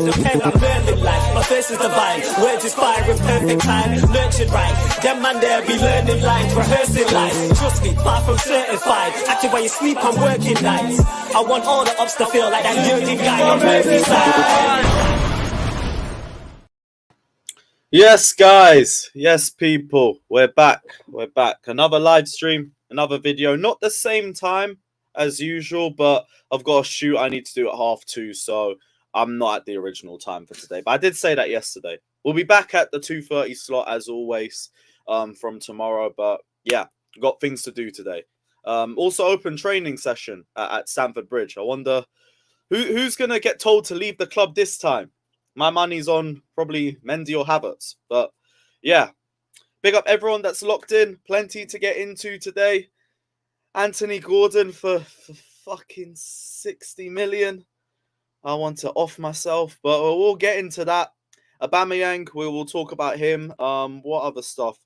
with a pen, I'm learning life. My thirst is divine, words inspire in perfect time. Nurtured right, them man there be learning lines, rehearsing life. Trust me, far from certified. Acting while you sleep, I'm working nights. I want all the ups to feel like that Jurgen guy on Merseyside. Yes, guys. Yes, people. We're back. We're back. Another live stream, another video. Not the same time as usual, but I've got a shoot I need to do at 2:30, so I'm not at the original time for today. But I did say that yesterday. We'll be back at the 2:30 slot as always from tomorrow. But yeah, got things to do today. Also, open training session at Stamford Bridge. I wonder who's going to get told to leave the club this time. My money's on probably Mendy or Havertz. But yeah, big up everyone that's locked in. Plenty to get into today. Antony Gordon for fucking 60 million. I want to off myself, but we'll get into that. Aubameyang, we will talk about him. What other stuff?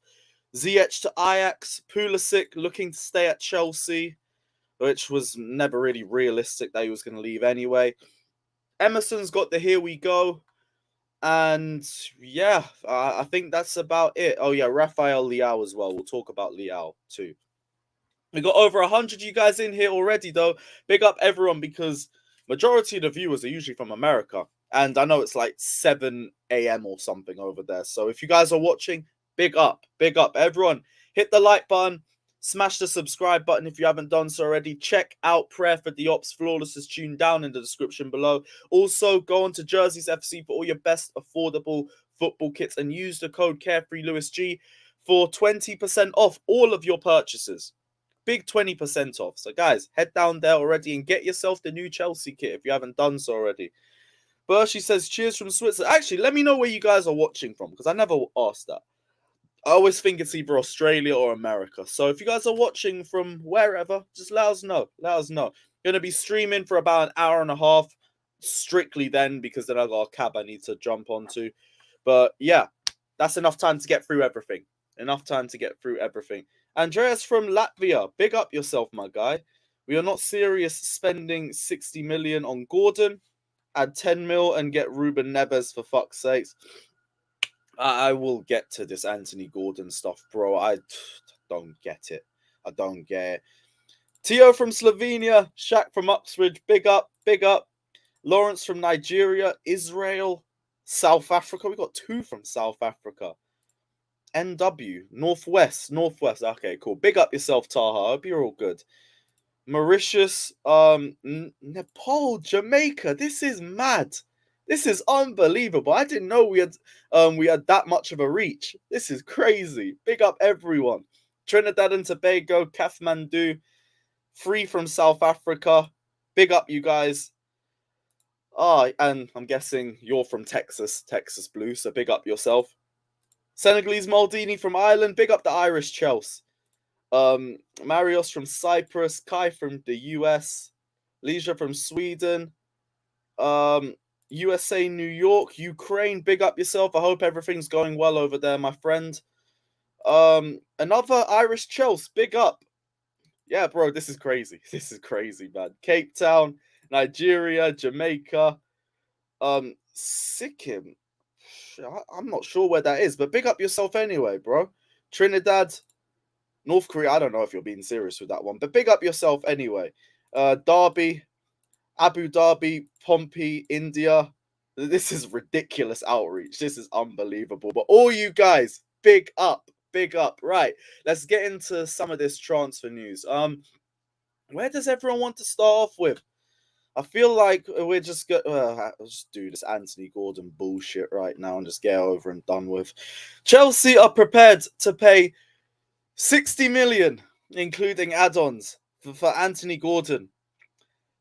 Ziyech to Ajax. Pulisic looking to stay at Chelsea, which was never really realistic that he was going to leave anyway. Emerson's got the here we go. And yeah, I think that's about it. Oh yeah, Rafael Leao as well. We'll talk about Leao too. We got over 100 of you guys in here already though. Big up everyone because majority of the viewers are usually from America. And I know it's like 7 a.m. or something over there. So if you guys are watching, big up everyone. Hit the like button. Smash the subscribe button if you haven't done so already. Check out Prayer for the Ops Flawless is tuned down in the description below. Also, go on to Jerseys FC for all your best affordable football kits and use the code CarefreeLewisG for 20% off all of your purchases. Big 20% off. So, guys, head down there already and get yourself the new Chelsea kit if you haven't done so already. Bershie says, cheers from Switzerland. Actually, let me know where you guys are watching from because I never asked that. I always think it's either Australia or America. So if you guys are watching from wherever, just let us know. Let us know. Going to be streaming for about an hour and a half. Strictly then, because then I've got a cab I need to jump onto. But yeah, that's enough time to get through everything. Enough time to get through everything. Andreas from Latvia. Big up yourself, my guy. We are not serious spending 60 million on Gordon. Add 10 mil and get Ruben Neves for fuck's sakes. I will get to this Antony Gordon stuff, bro. I don't get it. I don't get it. Tio from Slovenia. Shaq from Uxbridge. Big up, big up. Lawrence from Nigeria. Israel. South Africa. We got 2 from South Africa. NW. Northwest. Okay, cool. Big up yourself, Taha. I hope you're all good. Mauritius. Nepal. Jamaica. This is mad. This is unbelievable. I didn't know we had that much of a reach. This is crazy. Big up everyone. Trinidad and Tobago, Kathmandu, 3 from South Africa. Big up you guys. And I'm guessing you're from Texas Blue, so big up yourself. Senegalese Maldini from Ireland. Big up the Irish Chelsea. Marios from Cyprus, Kai from the US, Leisure from Sweden. USA, New York, Ukraine, big up yourself. I hope everything's going well over there, my friend. Another Irish Chelsea, big up. Yeah, bro, this is crazy. This is crazy, man. Cape Town, Nigeria, Jamaica, Sikkim. I'm not sure where that is, but big up yourself anyway, bro. Trinidad, North Korea. I don't know if you're being serious with that one, but big up yourself anyway. Derby, Abu Dhabi, Pompey, India. This is ridiculous outreach. This is unbelievable. But all you guys, big up, big up. Right, let's get into some of this transfer news. Where does everyone want to start off with? I feel like we're just going to just do this Antony Gordon bullshit right now and just get over and done with. Chelsea are prepared to pay 60 million, including add-ons, for Antony Gordon.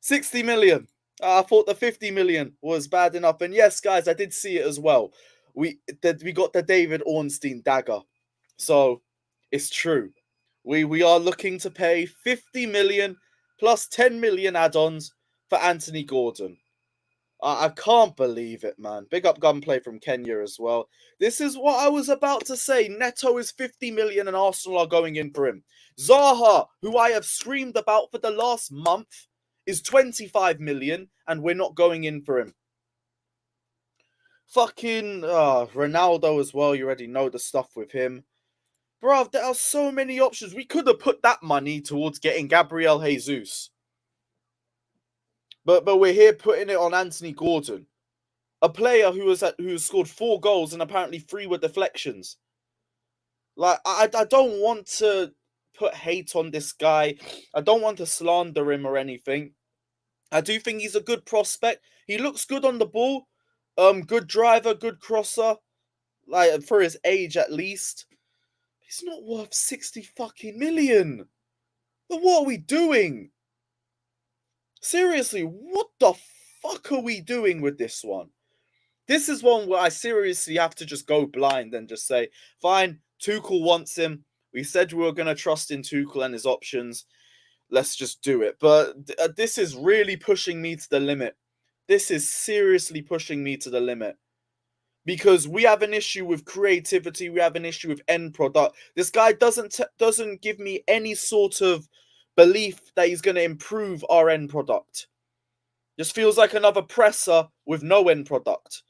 60 million. I thought the 50 million was bad enough. And yes, guys, I did see it as well. We got the David Ornstein dagger. So it's true. We are looking to pay 50 million plus 10 million add-ons for Antony Gordon. I can't believe it, man. Big up Gunplay from Kenya as well. This is what I was about to say. Neto is 50 million and Arsenal are going in for him. Zaha, who I have screamed about for the last month, is 25 million and we're not going in for him. Fucking Ronaldo as well. You already know the stuff with him. Bruv, there are so many options. We could have put that money towards getting Gabriel Jesus. But we're here putting it on Antony Gordon, a player who has scored 4 goals and apparently 3 were deflections. Like, I don't want to put hate on this guy. I don't want to slander him or anything. I do think he's a good prospect. He looks good on the ball. Good driver, good crosser. Like, for his age at least. He's not worth 60 fucking million. But what are we doing? Seriously, what the fuck are we doing with this one? This is one where I seriously have to just go blind and just say, fine, Tuchel wants him. We said we were going to trust in Tuchel and his options. Let's just do it. But this is really pushing me to the limit. This is seriously pushing me to the limit. Because we have an issue with creativity. We have an issue with end product. This guy doesn't give me any sort of belief that he's going to improve our end product. Just feels like another presser with no end product.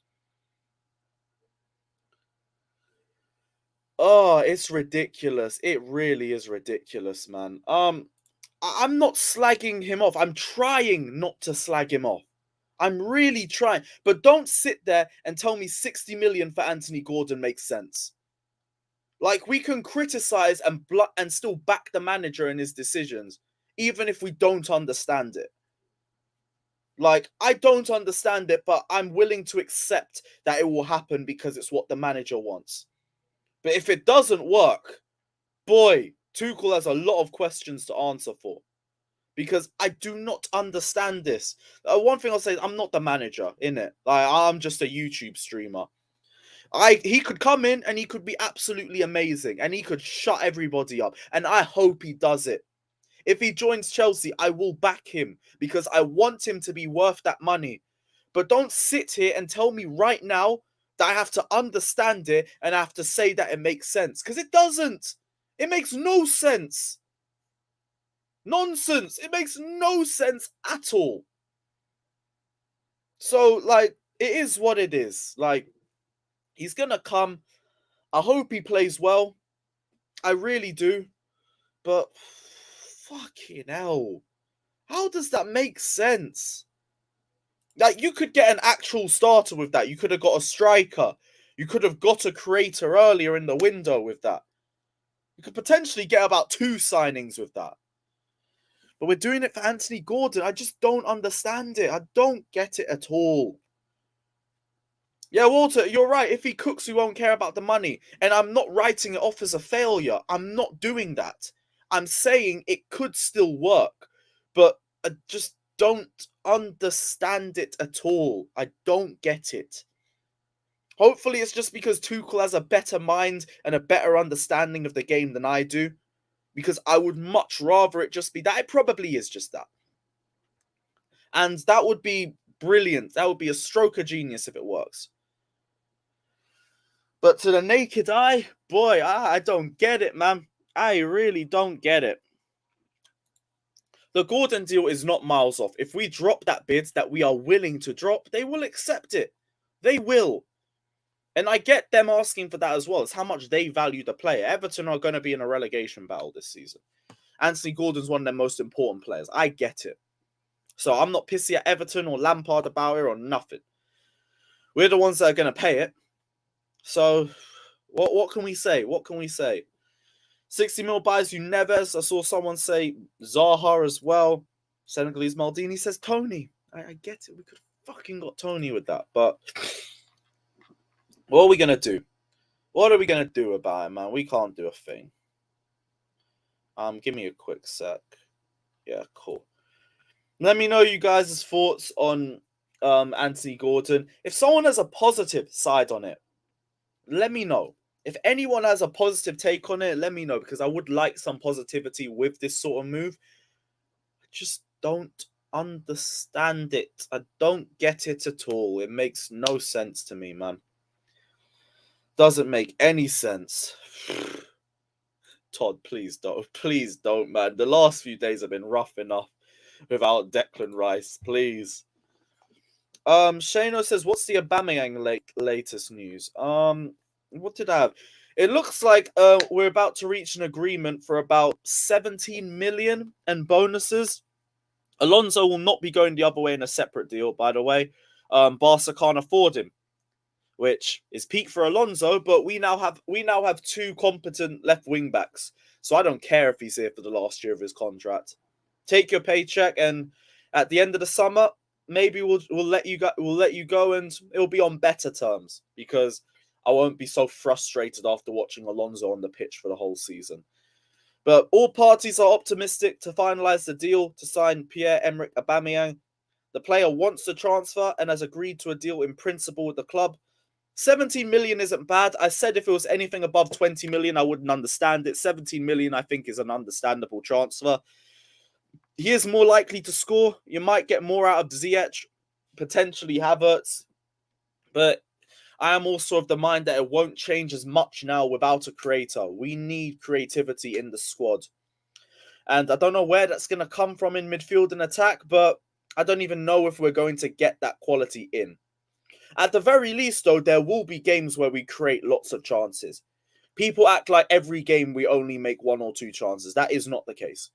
Oh, it's ridiculous. It really is ridiculous, man. I'm not slagging him off. I'm trying not to slag him off. I'm really trying. But don't sit there and tell me 60 million for Antony Gordon makes sense. Like, we can criticize and still back the manager in his decisions, even if we don't understand it. Like, I don't understand it, but I'm willing to accept that it will happen because it's what the manager wants. But if it doesn't work, boy, Tuchel has a lot of questions to answer for. Because I do not understand this. One thing I'll say is I'm not the manager, innit? Like, I'm just a YouTube streamer. He could come in and he could be absolutely amazing. And he could shut everybody up. And I hope he does it. If he joins Chelsea, I will back him. Because I want him to be worth that money. But don't sit here and tell me right now that I have to understand it and I have to say that it makes sense. Because it doesn't. It makes no sense. Nonsense. It makes no sense at all. So, like, it is what it is. Like, he's going to come. I hope he plays well. I really do. But, fucking hell. How does that make sense? Like, you could get an actual starter with that. You could have got a striker. You could have got a creator earlier in the window with that. You could potentially get about 2 signings with that. But we're doing it for Antony Gordon. I just don't understand it. I don't get it at all. Yeah, Walter, you're right. If he cooks, we won't care about the money. And I'm not writing it off as a failure. I'm not doing that. I'm saying it could still work. But I just don't understand it at all. I don't get it. Hopefully it's just because Tuchel has a better mind and a better understanding of the game than I do. Because I would much rather it just be that. It probably is just that. And that would be brilliant. That would be a stroke of genius if it works. But to the naked eye, boy, I don't get it, man. I really don't get it. The Gordon deal is not miles off. If we drop that bid that we are willing to drop, they will accept it. They will. And I get them asking for that as well. It's how much they value the player. Everton are going to be in a relegation battle this season. Antony Gordon's one of their most important players. I get it. So I'm not pissy at Everton or Lampard about it or nothing. We're the ones that are going to pay it. So what can we say? What can we say? 60 mil buys you Neves. I saw someone say Zaha as well. Senegalese Maldini says Tony. I get it. We could have fucking got Tony with that. But what are we going to do? What are we going to do about it, man? We can't do a thing. Give me a quick sec. Yeah, cool. Let me know you guys' thoughts on Antony Gordon. If someone has a positive side on it, let me know. If anyone has a positive take on it, let me know. Because I would like some positivity with this sort of move. I just don't understand it. I don't get it at all. It makes no sense to me, man. Doesn't make any sense. Todd, please don't. Please don't, man. The last few days have been rough enough without Declan Rice. Please. Shano says, what's the Aubameyang latest news? What did I have? It looks like we're about to reach an agreement for about 17 million and bonuses. Alonso will not be going the other way in a separate deal, by the way. Barca can't afford him, which is peak for Alonso, but we now have two competent left wing backs. So I don't care if he's here for the last year of his contract. Take your paycheck, and at the end of the summer, maybe we'll let you go, and it'll be on better terms because I won't be so frustrated after watching Alonso on the pitch for the whole season. But all parties are optimistic to finalise the deal to sign Pierre-Emerick Aubameyang. The player wants to transfer and has agreed to a deal in principle with the club. 17 million isn't bad. I said if it was anything above 20 million, I wouldn't understand it. 17 million, I think, is an understandable transfer. He is more likely to score. You might get more out of Ziyech, potentially Havertz. But I am also of the mind that it won't change as much now without a creator. We need creativity in the squad. And I don't know where that's going to come from in midfield and attack, but I don't even know if we're going to get that quality in. At the very least, though, there will be games where we create lots of chances. People act like every game we only make 1 or 2 chances. That is not the case.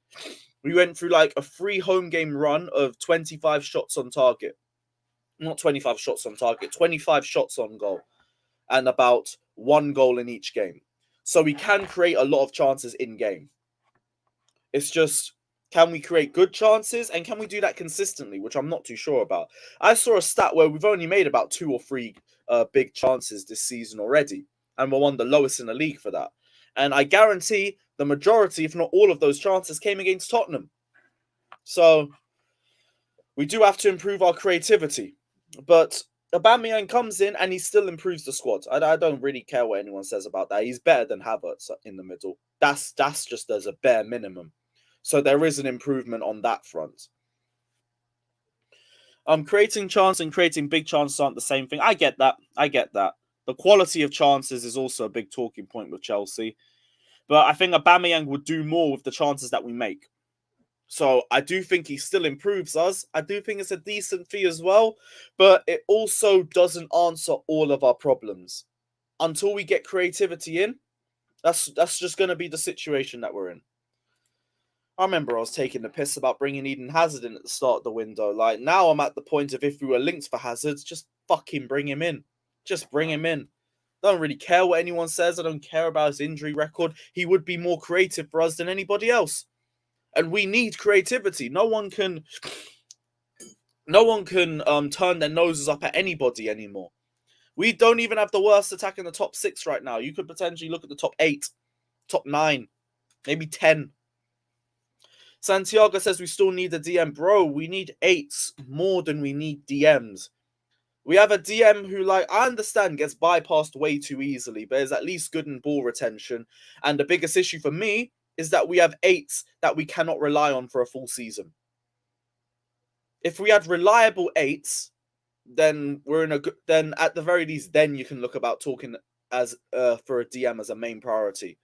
We went through like a 3 home game run of 25 shots on target. Not 25 shots on target, 25 shots on goal. And about 1 goal in each game. So we can create a lot of chances in game. It's just, can we create good chances? And can we do that consistently? Which I'm not too sure about. I saw a stat where we've only made about 2 or 3 big chances this season already. And we're one of the lowest in the league for that. And I guarantee the majority, if not all of those chances, came against Tottenham. So we do have to improve our creativity. But Aubameyang comes in and he still improves the squad. I don't really care what anyone says about that. He's better than Havertz in the middle. That's just as a bare minimum. So there is an improvement on that front. Creating chance and creating big chances aren't the same thing. I get that. The quality of chances is also a big talking point with Chelsea. But I think Aubameyang would do more with the chances that we make. So I do think he still improves us. I do think it's a decent fee as well. But it also doesn't answer all of our problems. Until we get creativity in, that's just going to be the situation that we're in. I remember I was taking the piss about bringing Eden Hazard in at the start of the window. Like, now I'm at the point of if we were linked for Hazard, just fucking bring him in. Just bring him in. I don't really care what anyone says. I don't care about his injury record. He would be more creative for us than anybody else. And we need creativity. No one can turn their noses up at anybody anymore. We don't even have the worst attack in the top 6 right now. You could potentially look at the top 8, top 9, maybe 10. Santiago says we still need a DM. Bro, we need 8s more than we need DMs. We have a DM who, like, I understand gets bypassed way too easily, but is at least good in ball retention. And the biggest issue for me is that we have 8s that we cannot rely on for a full season. If we had reliable 8s, then we're in a good. Then at the very least, then you can look about talking as for a DM as a main priority,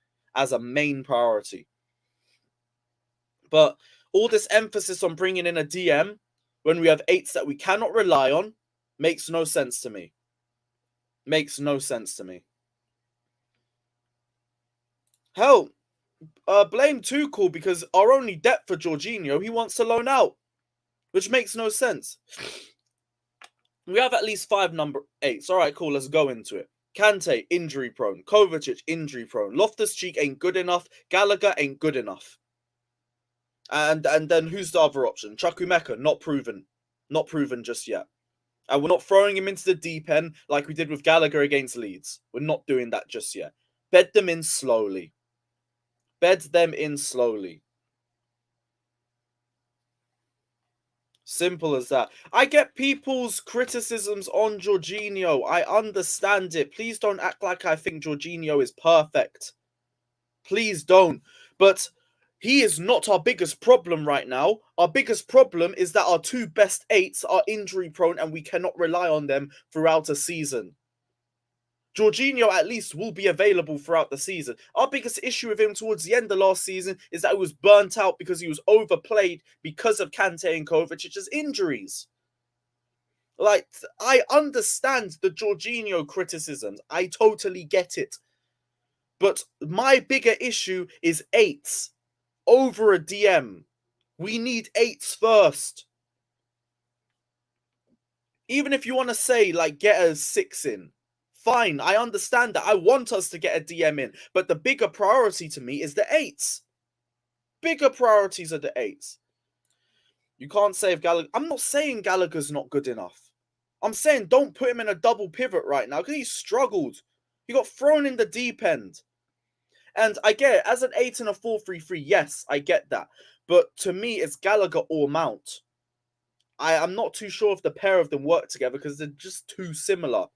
But all this emphasis on bringing in a DM when we have 8s that we cannot rely on makes no sense to me. Hell, blame Tuchel because our only depth for Jorginho, he wants to loan out, which makes no sense. We have at least 5 number 8s. All right, cool, let's go into it. Kante, injury prone. Kovacic, injury prone. Loftus-Cheek ain't good enough. Gallagher ain't good enough. And then who's the other option? Chukwuemeka, not proven. Not proven just yet. And we're not throwing him into the deep end like we did with Gallagher against Leeds. We're not doing that just yet. Bed them in slowly. Simple as that. I get people's criticisms on Jorginho. I understand it. Please don't act like I think Jorginho is perfect. Please don't. But he is not our biggest problem right now. Our biggest problem is that our 2 best 8s are injury prone and we cannot rely on them throughout a season. Jorginho at least will be available throughout the season. Our biggest issue with him towards the end of last season is that he was burnt out because he was overplayed because of Kante and Kovacic's injuries. Like, I understand the Jorginho criticisms. I totally get it. But my bigger issue is 8s over a DM. We need 8s first. Even if you want to say, like, get a 6 in, fine, I understand that. I want us to get a DM in. But the bigger priority to me is the 8s. Bigger priorities are the 8s. You can't say if Gallagher... I'm not saying Gallagher's not good enough. I'm saying don't put him in a double pivot right now because he struggled. He got thrown in the deep end. And I get it, as an 8 and a 4-3-3, yes, I get that. But to me, it's Gallagher or Mount. I'm not too sure if the pair of them work together because they're just too similar.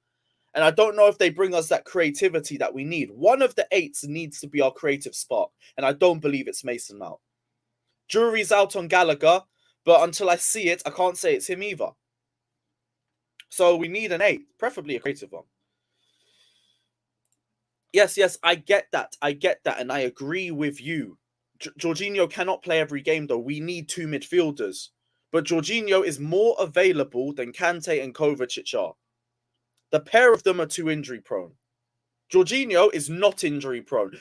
And I don't know if they bring us that creativity that we need. One of the 8s needs to be our creative spark. And I don't believe it's Mason Mount. Jury's out on Gallagher, but until I see it, I can't say it's him either. So we need an 8, preferably a creative one. Yes, I get that. And I agree with you. Jorginho cannot play every game, though. We need 2 midfielders. But Jorginho is more available than Kante and Kovacic are. The pair of them are too injury prone. Jorginho is not injury prone.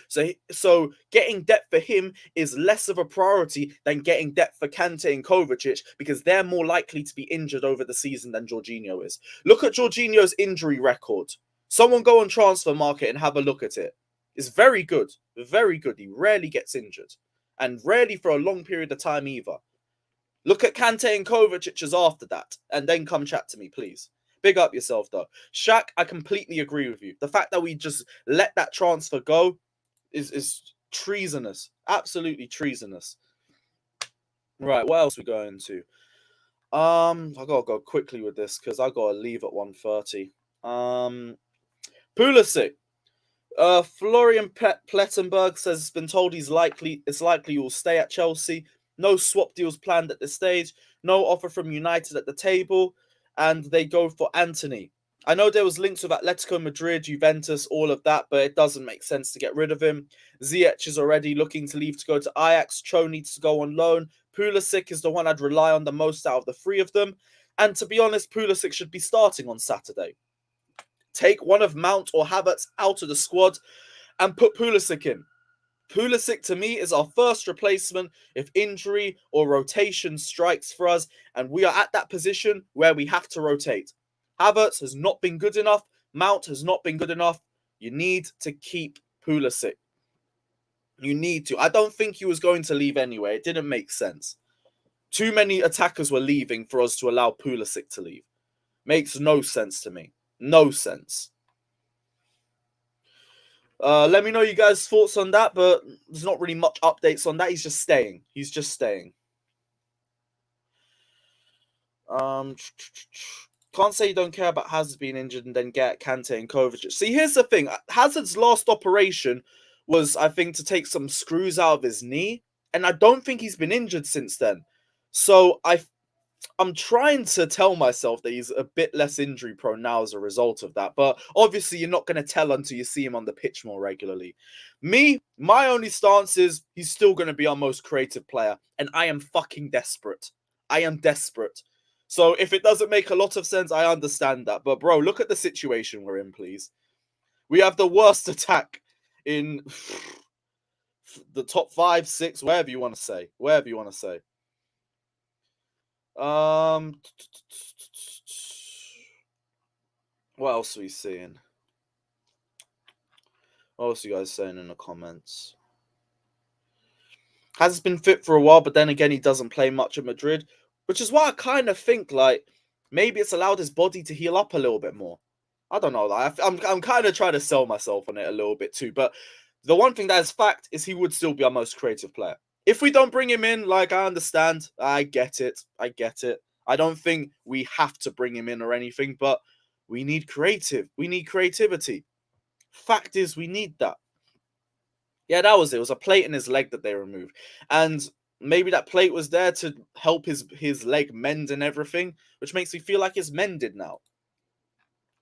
So getting depth for him is less of a priority than getting depth for Kante and Kovacic because they're more likely to be injured over the season than Jorginho is. Look at Jorginho's injury record. Someone go on Transfer Market and have a look at it. It's very good. Very good. He rarely gets injured. And rarely for a long period of time either. Look at Kante and Kovacic's after that. And then come chat to me, please. Big up yourself, though. Shaq, I completely agree with you. The fact that we just let that transfer go is treasonous. Absolutely treasonous. Right, what else are we going to? I gotta go quickly with this because I gotta leave at 1:30. Pulisic. Florian Plettenberg says it's been told it's likely he will stay at Chelsea. No swap deals planned at this stage. No offer from United at the table. And they go for Antony. I know there was links with Atletico Madrid, Juventus, all of that, but it doesn't make sense to get rid of him. Ziyech is already looking to leave to go to Ajax. Cho needs to go on loan. Pulisic is the one I'd rely on the most out of the 3 of them. And to be honest, Pulisic should be starting on Saturday. Take one of Mount or Havertz out of the squad and put Pulisic in. Pulisic, to me, is our first replacement if injury or rotation strikes for us, and we are at that position where we have to rotate. Havertz has not been good enough. Mount has not been good enough. You need to keep Pulisic. You need to. I don't think he was going to leave anyway. It didn't make sense. Too many attackers were leaving for us to allow Pulisic to leave. Makes no sense to me. No sense. Let me know you guys' thoughts on that, but there's not really much updates on that. He's just staying. Can't say you don't care about Hazard being injured and then get Kante and Kovacic. See, here's the thing. Hazard's last operation was, I think, to take some screws out of his knee, and I don't think he's been injured since then. So I'm trying to tell myself that he's a bit less injury prone now as a result of that. But obviously, you're not going to tell until you see him on the pitch more regularly. My only stance is he's still going to be our most creative player. And I am fucking desperate. I am desperate. So if it doesn't make a lot of sense, I understand that. But bro, look at the situation we're in, please. We have the worst attack in the top 5, 6, wherever you want to say. What else are we seeing? What else are you guys saying in the comments? Has been fit for a while, but then again, he doesn't play much at Madrid, which is why I kind of think like maybe it's allowed his body to heal up a little bit more. I don't know. Like, I'm kind of trying to sell myself on it a little bit too, but the one thing that is fact is he would still be our most creative player. If we don't bring him in, like, I understand. I get it. I don't think we have to bring him in or anything, but we need creativity. Fact is, we need that. Yeah, that was it. It was a plate in his leg that they removed. And maybe that plate was there to help his leg mend and everything, which makes me feel like it's mended now.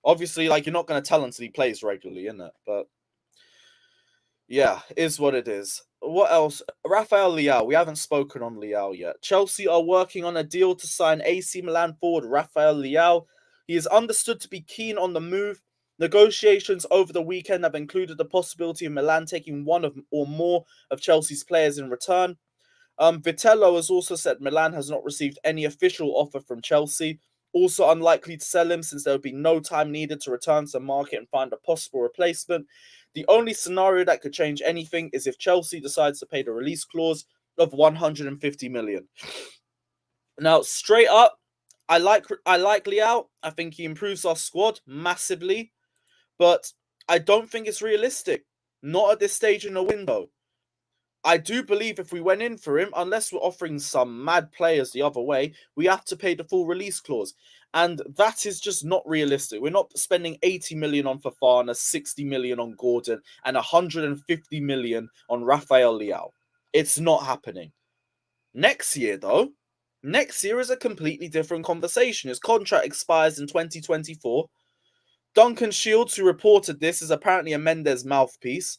Obviously, like, you're not going to tell until he plays regularly, innit? But yeah, is what it is. What else? Rafael Leao. We haven't spoken on Leao yet. Chelsea are working on a deal to sign AC Milan forward Rafael Leao. He is understood to be keen on the move. Negotiations over the weekend have included the possibility of Milan taking one or more of Chelsea's players in return. Vitello has also said Milan has not received any official offer from Chelsea. Also unlikely to sell him since there would be no time needed to return to the market and find a possible replacement. The only scenario that could change anything is if Chelsea decides to pay the release clause of 150 million. Now, straight up, I like Leao. I think he improves our squad massively, but I don't think it's realistic. Not at this stage in the window. I do believe if we went in for him, unless we're offering some mad players the other way, we have to pay the full release clause. And that is just not realistic. We're not spending 80 million on Fofana, 60 million on Gordon, and 150 million on Rafael Leao. It's not happening. Next year, though, next year is a completely different conversation. His contract expires in 2024. Duncan Shields, who reported this, is apparently a Mendes mouthpiece.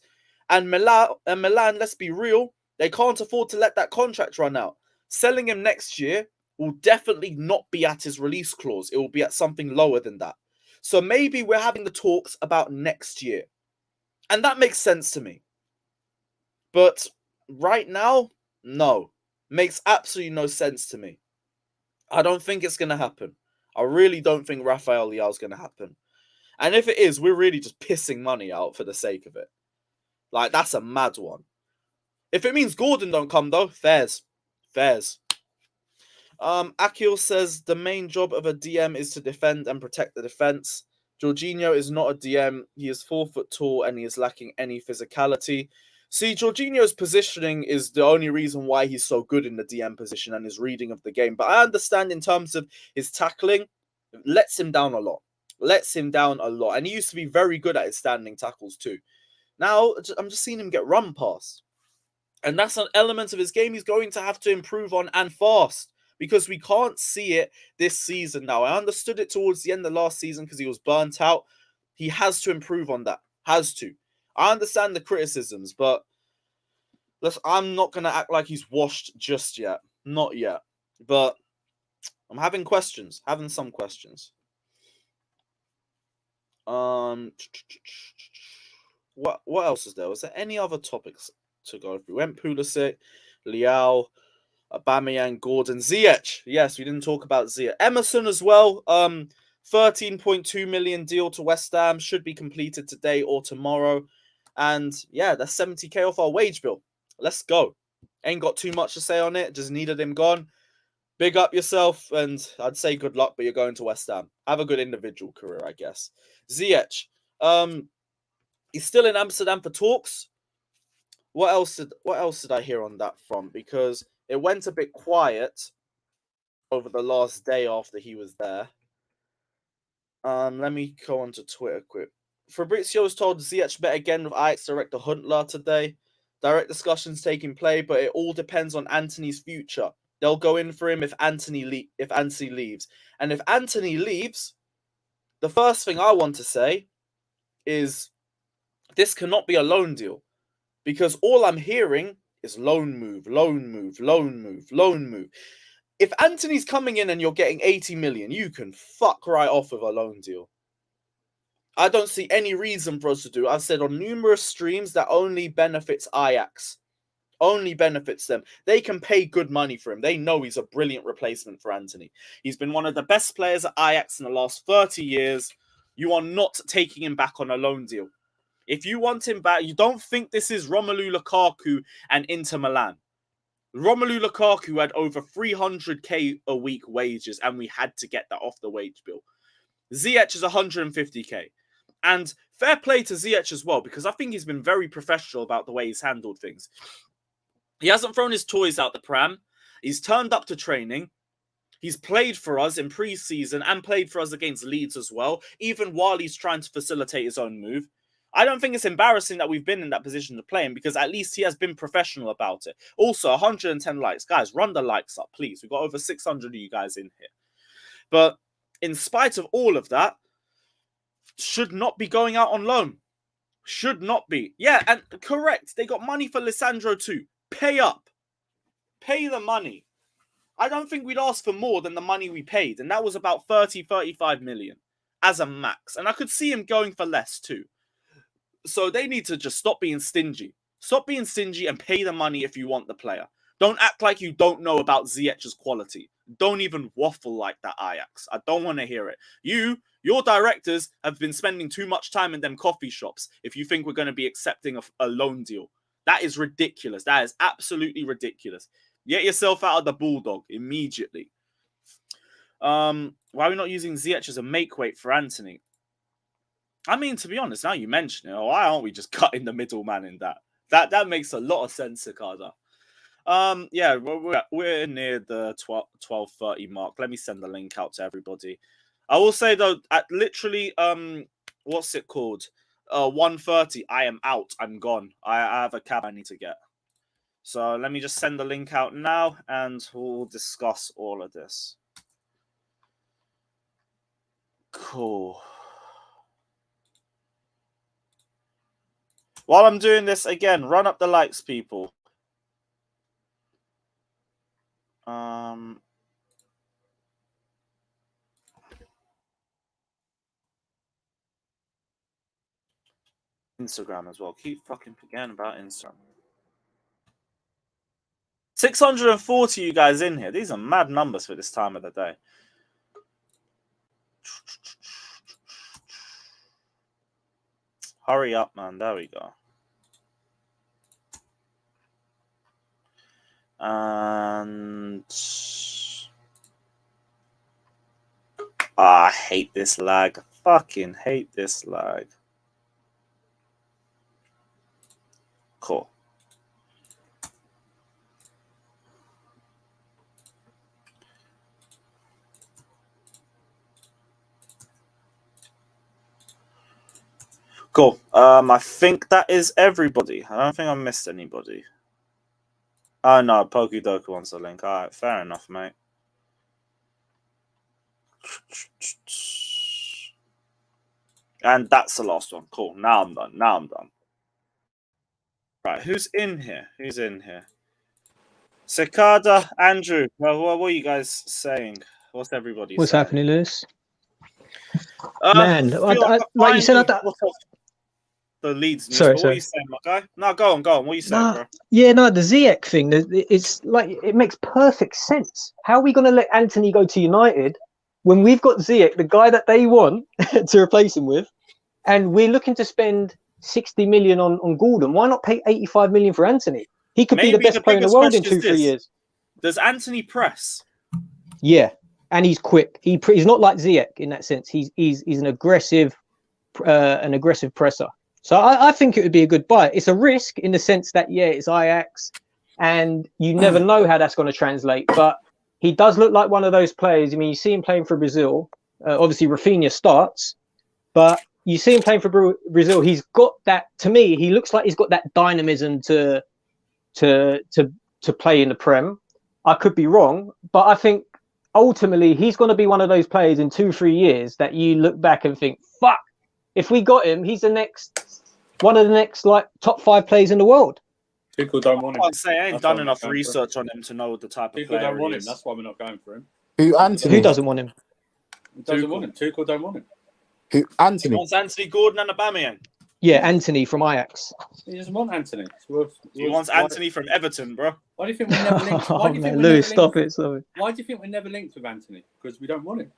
And Milan, let's be real, they can't afford to let that contract run out. Selling him next year will definitely not be at his release clause. It will be at something lower than that. So maybe we're having the talks about next year. And that makes sense to me. But right now, no. Makes absolutely no sense to me. I don't think it's going to happen. I really don't think Rafael Leao is going to happen. And if it is, we're really just pissing money out for the sake of it. Like, that's a mad one. If it means Gordon don't come, though, fairs. Akil says the main job of a DM is to defend and protect the defense. Jorginho is not a DM. He is 4 foot tall and he is lacking any physicality. See, Jorginho's positioning is the only reason why he's so good in the DM position and his reading of the game. But I understand in terms of his tackling, lets him down a lot. And he used to be very good at his standing tackles too. Now, I'm just seeing him get run past. And that's an element of his game he's going to have to improve on and fast. Because we can't see it this season now. I understood it towards the end of last season because he was burnt out. He has to improve on that. Has to. I understand the criticisms, but I'm not going to act like he's washed just yet. Not yet. But I'm having questions. Having some questions. What else is there? Was there any other topics to go through? We went Pulisic, Leao, Aubameyang, Gordon, Ziyech. Yes, we didn't talk about Ziyech. Emerson as well. 13.2 million deal to West Ham should be completed today or tomorrow. And yeah, that's 70k off our wage bill. Let's go. Ain't got too much to say on it. Just needed him gone. Big up yourself, and I'd say good luck, but you're going to West Ham. Have a good individual career, I guess. Ziyech. He's still in Amsterdam for talks. What else did I hear on that front? Because it went a bit quiet over the last day after he was there. Let me go on to Twitter quick. Fabrizio was told Ziyech met again with Ajax director Huntelaar today. Direct discussions taking place, but it all depends on Antony's future. They'll go in for him if Antony leaves. And if Antony leaves, the first thing I want to say is this cannot be a loan deal. Because all I'm hearing is loan move. If Antony's coming in and you're getting 80 million, you can fuck right off with a loan deal. I don't see any reason for us to do it. I've said on numerous streams that only benefits Ajax. Only benefits them. They can pay good money for him. They know he's a brilliant replacement for Antony. He's been one of the best players at Ajax in the last 30 years. You are not taking him back on a loan deal. If you want him back, you don't think this is Romelu Lukaku and Inter Milan. Romelu Lukaku had over 300k a week wages and we had to get that off the wage bill. Ziyech is 150k. And fair play to Ziyech as well, because I think he's been very professional about the way he's handled things. He hasn't thrown his toys out the pram. He's turned up to training. He's played for us in pre-season and played for us against Leeds as well, even while he's trying to facilitate his own move. I don't think it's embarrassing that we've been in that position to play him, because at least he has been professional about it. Also, 110 likes. Guys, run the likes up, please. We've got over 600 of you guys in here. But in spite of all of that, should not be going out on loan. Should not be. Yeah, and correct. They got money for Lisandro too. Pay up. Pay the money. I don't think we'd ask for more than the money we paid. And that was about 30, 35 million as a max. And I could see him going for less too. So they need to just stop being stingy. Stop being stingy and pay the money if you want the player. Don't act like you don't know about Ziyech's quality. Don't even waffle like that, Ajax. I don't want to hear it. Your directors have been spending too much time in them coffee shops if you think we're going to be accepting a loan deal. That is ridiculous. That is absolutely ridiculous. Get yourself out of the bulldog immediately. Why are we not using Ziyech as a make weight for Antony? I mean, to be honest, now you mention it, why aren't we just cutting the middleman in that? That makes a lot of sense, Sakada. Yeah, we're near the 12:30 mark. Let me send the link out to everybody. I will say though, at literally what's it called? 1:30, I am out. I'm gone. I have a cab I need to get. So let me just send the link out now and we'll discuss all of this. Cool. While I'm doing this, again, run up the likes, people. Instagram as well. Keep fucking forgetting about Instagram. 640 you guys in here. These are mad numbers for this time of the day. Hurry up, man. There we go. And I hate this lag. Fucking hate this lag. Cool. Cool. I think that is everybody. I don't think I missed anybody. Oh no, Pokidoku wants a link. Alright, fair enough, mate. And that's the last one. Cool. Now I'm done. Right, who's in here? Cicada, Andrew. Well, what are you guys saying? What's everybody What's saying? happening, Lewis? Man, like you said, the Leeds news. Sorry. What are you saying, my guy? No, go on. What are you saying, bro? Yeah, no, the Ziyech thing, it's like, it makes perfect sense. How are we going to let Antony go to United when we've got Ziyech, the guy that they want to replace him with, and we're looking to spend 60 million on Gordon? Why not pay 85 million for Antony? He could be the best player in the world in 2-3 years. Does Antony press? Yeah, and he's quick. He's not like Ziyech in that sense. He's an aggressive presser. So I think it would be a good buy. It's a risk in the sense that, yeah, it's Ajax and you never know how that's going to translate. But he does look like one of those players. I mean, you see him playing for Brazil. Obviously, Rafinha starts, but you see him playing for Brazil. He's got that, to me, he looks like he's got that dynamism to play in the Prem. I could be wrong, but I think ultimately he's going to be one of those players in 2-3 years that you look back and think, fuck, if we got him, he's one of the next like top 5 players in the world. People don't want him. I can't say I ain't done enough research on him to know the type of player. People don't want him. That's why we're not going for him. Who, Antony? Who doesn't want him? Doesn't want him. Tuchel don't want him. Who, Antony? He wants Antony, Gordon, and Aubameyang. Yeah, Antony from Ajax. He doesn't want Antony. He wants Antony from Everton, bro. Why do you think we never linked? Why do you think Lewis, stop it. Why do you think we're never linked with Antony? Because we don't want him.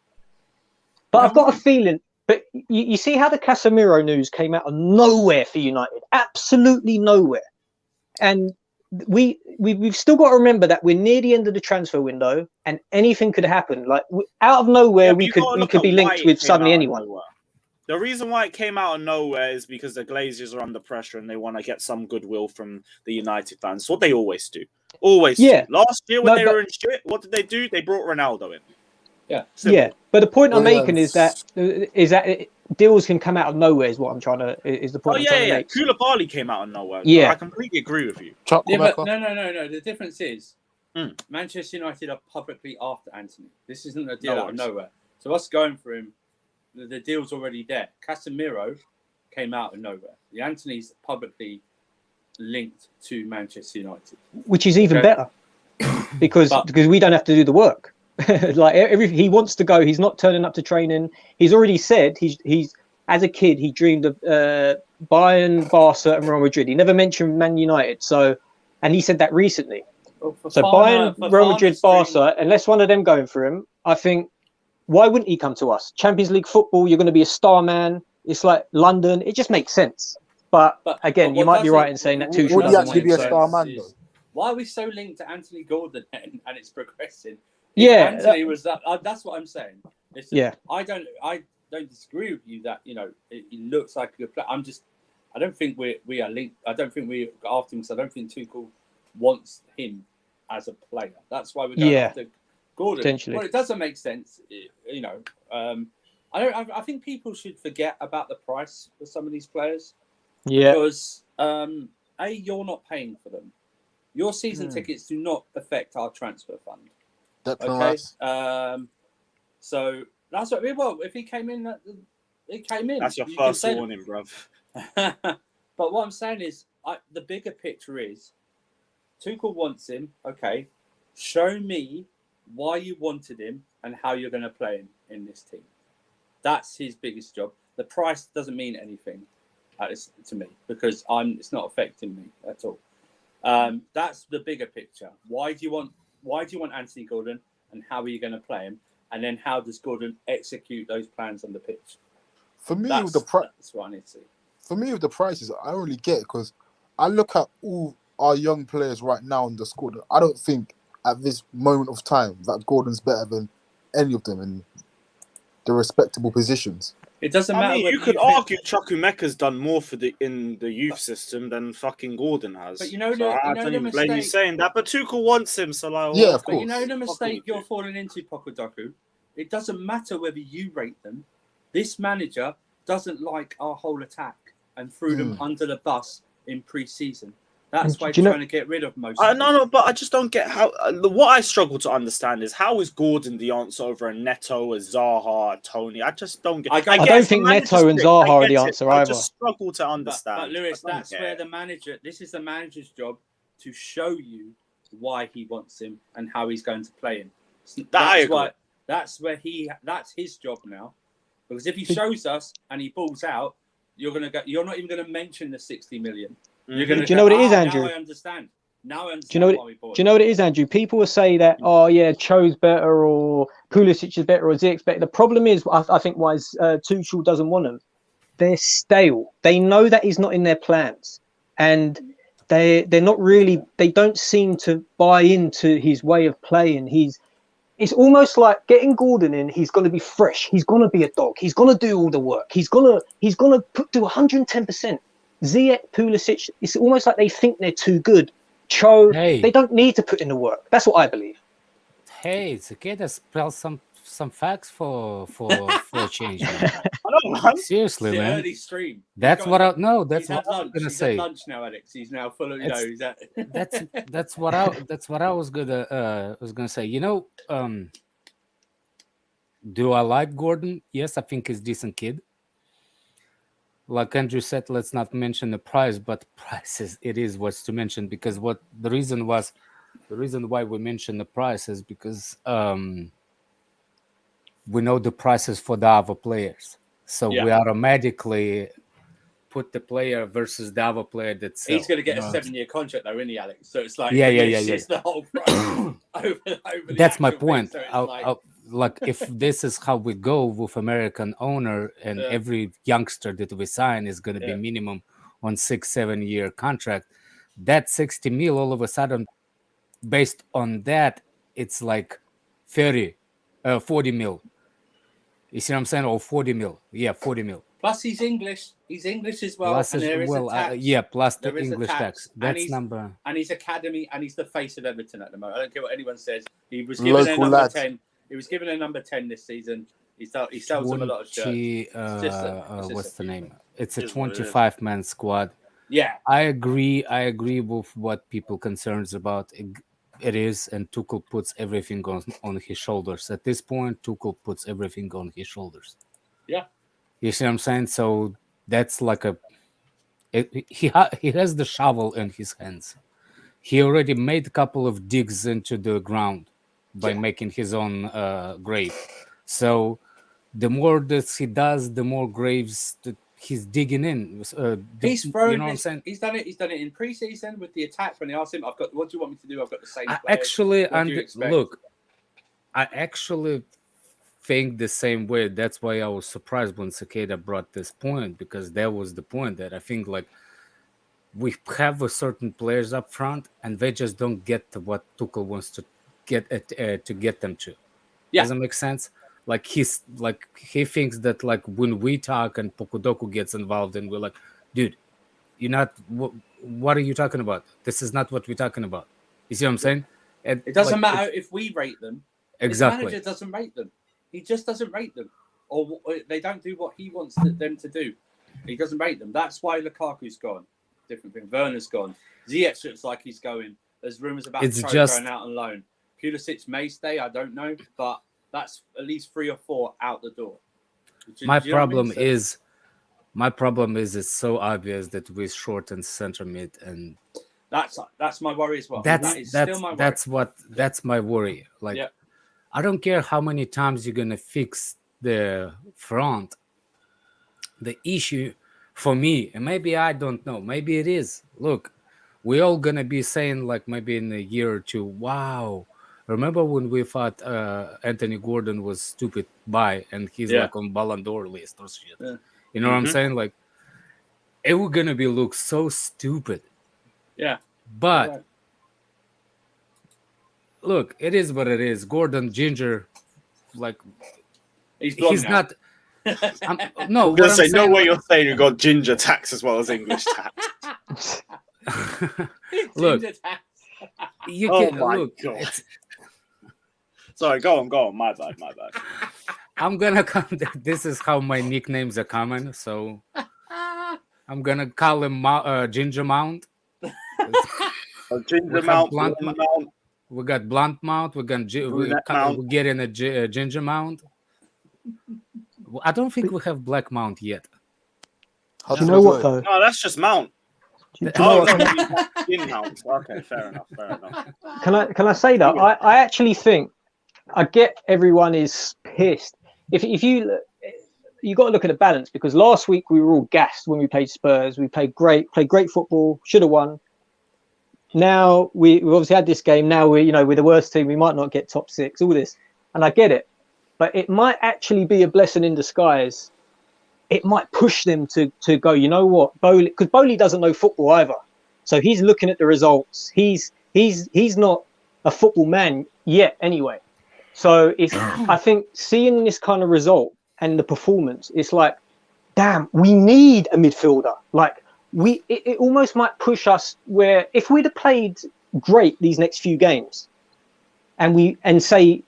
But I've got a feeling. But you see how the Casemiro news came out of nowhere for United, absolutely nowhere, and we've still got to remember that we're near the end of the transfer window, and anything could happen. Like out of nowhere, we could be linked with suddenly anyone. The reason why it came out of nowhere is because the Glazers are under pressure and they want to get some goodwill from the United fans. It's what they always do. Yeah. Last year when they were in shit, what did they do? They brought Ronaldo in. Yeah. Simple. Yeah. But the point I'm making is that deals can come out of nowhere. Is what I'm trying to. Is the point? Oh yeah. Koulibaly came out of nowhere. Yeah. I completely agree with you. Yeah, but no. The difference is Manchester United are publicly after Antony. This isn't a deal out of nowhere. So us going for him, the deal's already there. Casemiro came out of nowhere. The Antony's publicly linked to Manchester United, which is even better. because we don't have to do the work. He wants to go. He's not turning up to training. He's already said he's as a kid he dreamed of Bayern, Barca, and Real Madrid. He never mentioned Man United. And he said that recently. Well, Bayern, Real Madrid, Barca, unless one of them going for him, I think, why wouldn't he come to us? Champions League football, you're going to be a star man. It's like London. It just makes sense. But again, you might be right in saying that Tuchel Would he doesn't actually be a want him, star man, though? Why are we so linked to Antony Gordon then, and it's progressing? Yeah, Anthony was that. That's what I'm saying. Yeah. I don't disagree with you that it looks like a good player. I don't think we are linked. I don't think we are after him because I don't think Tuchel wants him as a player. That's why we're going after Gordon. Potentially. Well, it doesn't make sense. I think people should forget about the price for some of these players. Yeah. Because you're not paying for them. Your season tickets do not affect our transfer fund. Okay. So that's what. Well, if he came in, he came in. That's your first warning, bruv. But what I'm saying is, the bigger picture is, Tuchel wants him. Okay, show me why you wanted him and how you're going to play him in this team. That's his biggest job. The price doesn't mean anything to me because it's not affecting me at all. That's the bigger picture. Why do you want Antony Gordon and how are you going to play him? And then how does Gordon execute those plans on the pitch? For me, that's what I need to see. For me, with the prices, I don't really get it because I look at all our young players right now in the squad. I don't think at this moment of time that Gordon's better than any of them in the respectable positions. It doesn't matter. You could argue Chukwuemeka's done more in the youth system than fucking Gordon has. But I don't even blame you saying that. But Tuchel wants him, so like, yeah, of course. But you know the mistake you're falling into, Pokudoku. It doesn't matter whether you rate them. This manager doesn't like our whole attack and threw them under the bus in pre-season. That's why he's trying to get rid of most of them. No, but I just don't get how... what I struggle to understand is how is Gordon the answer over a Neto, a Zaha, a Tony? I just don't get... I don't think Neto and Zaha are the answer either. I just struggle to understand. But Lewis, that's where the manager... This is the manager's job to show you why he wants him and how he's going to play him. That's his job now. Because if he shows us and he balls out, you're not even going to mention the 60 million. Do you know what it is, Andrew? Now I understand. Do you know what it is, Andrew? People will say that, Cho's better or Pulisic is better or Ziyech's better. The problem is, I think, why Tuchel doesn't want them. They're stale. They know that he's not in their plans, and they're not really. They don't seem to buy into his way of playing. It's almost like getting Gordon in. He's going to be fresh. He's going to be a dog. He's going to do all the work. He's going to do 110%. Ziyech, Pulisic, it's almost like they think they're too good. They don't need to put in the work. That's what I believe. Hey, it's okay to spell some facts for a change. Man. Seriously, man. Early stream. That's what I was gonna say. Lunch now, Alex. He's now full of That's what I was gonna say. Do I like Gordon? Yes, I think he's a decent kid. Like Andrew said, let's not mention the price, but prices it is what's to mention because the reason why we mentioned the price is because we know the prices for the other players, so we automatically put the player versus the other player that's he's going to get a 7-year contract though, isn't he, Alex? So it's like it's the whole price over that's my point. So like if this is how we go with American owner and every youngster that we sign is going to be minimum on 6-7 year contract, that 60 mil all of a sudden based on that it's like 40 mil. You see what I'm saying? Or 40 mil. Yeah, 40 mil. Plus he's English as well. Plus and there is a tax. Plus the English tax. That's number. And he's academy and he's the face of Everton at the moment. I don't care what anyone says. He was given a number 10. He was given a number 10 this season. He sells them a lot of shirts. What's the name? It's a 25-man squad. Yeah. I agree with what people concerns about it is, and Tuchel puts everything on his shoulders. At this point, Tuchel puts everything on his shoulders. Yeah. You see what I'm saying? So that's like he has the shovel in his hands. he already made a couple of digs into the ground by making his own grave. So the more that he does, the more graves that he's digging in. He's thrown. You know what I'm saying? He's done it. He's done it in pre-season with the attack when they asked him, "I've got. What do you want me to do? I've got the same." Look, I actually think the same way. That's why I was surprised when Cicada brought this point, because that was the point that I think like we have a certain players up front and they just don't get to what Tuchel wants to get them to. Doesn't make sense. Like he thinks that like when we talk and Pokudoku gets involved and we're like, dude, you're not. What are you talking about? This is not what we're talking about. You see what I'm saying? And it doesn't matter if we rate them. Exactly. The manager doesn't rate them. He just doesn't rate them, or they don't do what he wants them to do. He doesn't rate them. That's why Lukaku's gone. Different thing. Werner's gone. Ziyech looks like he's going. There's rumours about going out on loan. Pulisic may stay. I don't know, but that's at least 3 or 4 out the door. My problem is it's so obvious that we're short in centre mid, and that's my worry as well. That's my worry. Like, I don't care how many times you're gonna fix the front. The issue for me, and maybe I don't know, maybe it is. Look, we're all gonna be saying like maybe in a year or two, wow. Remember when we thought Antony Gordon was stupid and he's like on Ballon d'Or list or shit. Yeah. You know what I'm saying? Like, it was gonna look so stupid. Yeah. But look, it is what it is. Gordon, Ginger, like he's not. No, I'm gonna say no way you're saying you got ginger tax as well as English tax. Look, you can look. Sorry, go on. My bad. I'm gonna come. This is how my nicknames are coming, so I'm gonna call him Ginger Mount. Ginger Mount. We got Blunt Mount. We're getting a Ginger Mount. I don't think we have Black Mount yet. Do you know what though? No, that's just Mount. In-house. Okay, fair enough. Can I say that? I actually think I get everyone is pissed. If you got to look at the balance, because last week we were all gassed when we played Spurs. We played great football, should have won. Now we obviously had this game. Now we're the worst team. We might not get top 6. All this, and I get it, but it might actually be a blessing in disguise. It might push them to go, you know what, Bowley, because Bowley doesn't know football either. So he's looking at the results. He's not a football man yet anyway. So I think seeing this kind of result and the performance, it's like, damn, we need a midfielder. Like it almost might push us where if we'd have played great these next few games and say,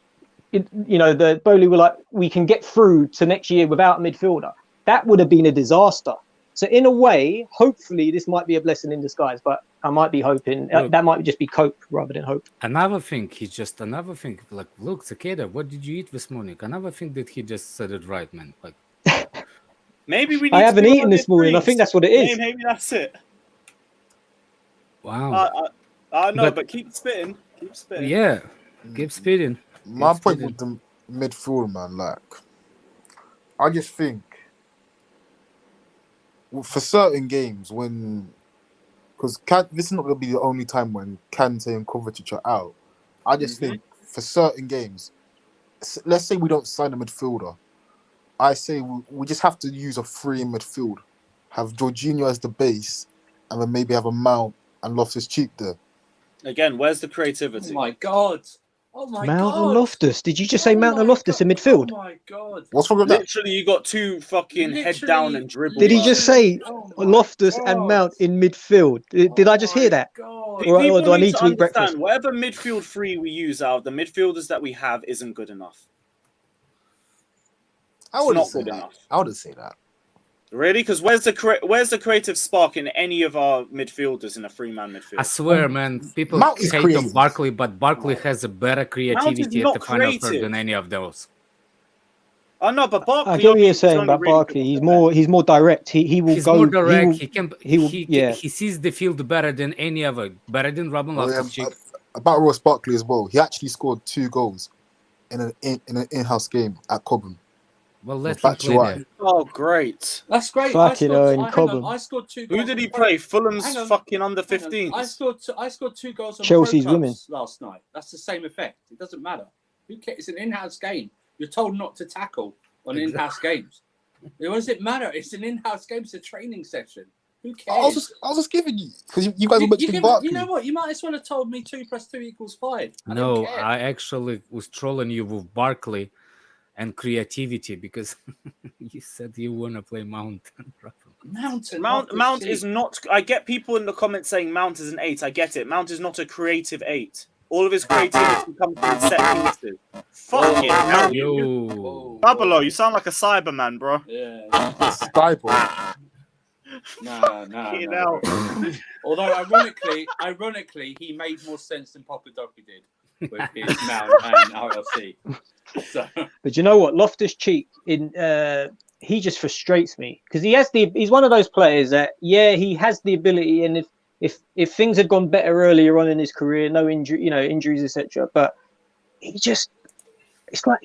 the Bowley were like, we can get through to next year without a midfielder. That would have been a disaster. So in a way, hopefully this might be a blessing in disguise, but I might be hoping that might just be cope rather than hope. Another thing, like, look, Cicada, what did you eat this morning? Another thing that he just said it right, man. Like, maybe we need I haven't eaten this morning. I think that's what it is. Maybe that's it. Wow. But keep spitting. Yeah, keep spitting. My point with the midfield, man, like, I just think for certain games because this is not going to be the only time when Kante and Kovacic are out. I just think for certain games, let's say we don't sign a midfielder, I say we just have to use a free midfield, have Jorginho as the base, and then maybe have a Mount and Loftus-Cheek there. Again, where's the creativity? Oh my God. Mount or Loftus? Did you just say Mount or Loftus in midfield? Oh my God. What's wrong with that? Literally, you got 2 fucking head down and dribble. Did he just say Loftus and Mount in midfield? Did I just hear that? Or do I need to eat breakfast? Whatever midfield 3 we use out of the midfielders that we have isn't good enough. I wouldn't say that. Really? Because where's the creative spark in any of our midfielders in a 3-man midfield? I swear, man, people hate on Barkley, but Barkley has a better creativity at the final third than any of those. Oh no, but Barkley. I get what you're saying only about really Barkley. good He's more direct. He will He's go. more direct. Yeah. He sees the field better than any other, better than Robin Loftus-Cheek. About Ross Barkley as well. He actually scored 2 goals in an in-house game at Cobham. Well, let him Back play to there. Oh, great. That's great. Fuck it, in Cobham. I scored 2 goals. Who did he on pro- play? Fulham's Hang on, fucking under hang on. 15s. I scored 2 goals on Chelsea's pro women. clubs last night. That's the same effect. It doesn't matter. Who cares? It's an in-house game. You're told not to tackle on in-house games. What does it matter? It's an in-house game. It's a training session. Who cares? I was just giving you because you guys were mentioning Barkley. You know what? You might as well have told me 2 + 2 = 5. No, I actually was trolling you with Barkley and creativity because you said you want to play Mount. Mount is not. I get people in the comments saying Mount is an 8. I get it. Mount is not a creative 8. All of his creativity comes from set pieces. Fuck it. Yo. Babalo, you sound like a Cyberman, bro. Yeah. Skyboy. No. Although ironically, he made more sense than Papadoki did with his Mount and RLC. So. But you know what? Loftus-Cheek he just frustrates me because he's one of those players that he has the ability, and if things had gone better earlier on in his career, no injuries, etc. But it's like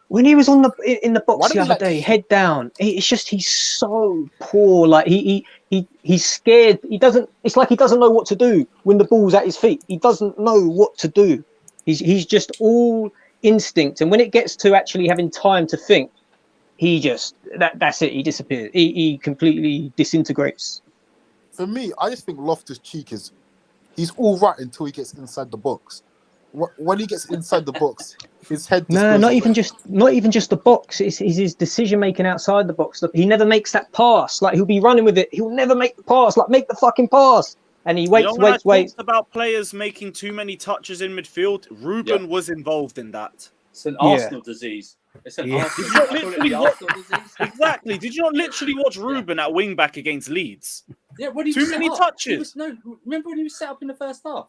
when he was in the box the other day, head down. He's so poor. Like he's scared. It's like he doesn't know what to do when the ball's at his feet. He doesn't know what to do. He's just all instinct, and when it gets to actually having time to think, that's it. He disappears. He completely disintegrates. For me, I just think Loftus-Cheek he's all right until he gets inside the box. When he gets inside the box, his head. No, not even just the box. It's his decision making outside the box. He never makes that pass. Like he'll be running with it, he'll never make the pass. Like make the fucking pass, and he waits. Talked about players making too many touches in midfield. Ruben was involved in that. It's an Arsenal disease. It's an Arsenal disease. Exactly. Did you not literally watch Ruben at wing back against Leeds? Yeah, what he too many touches. Remember when he was set up in the first half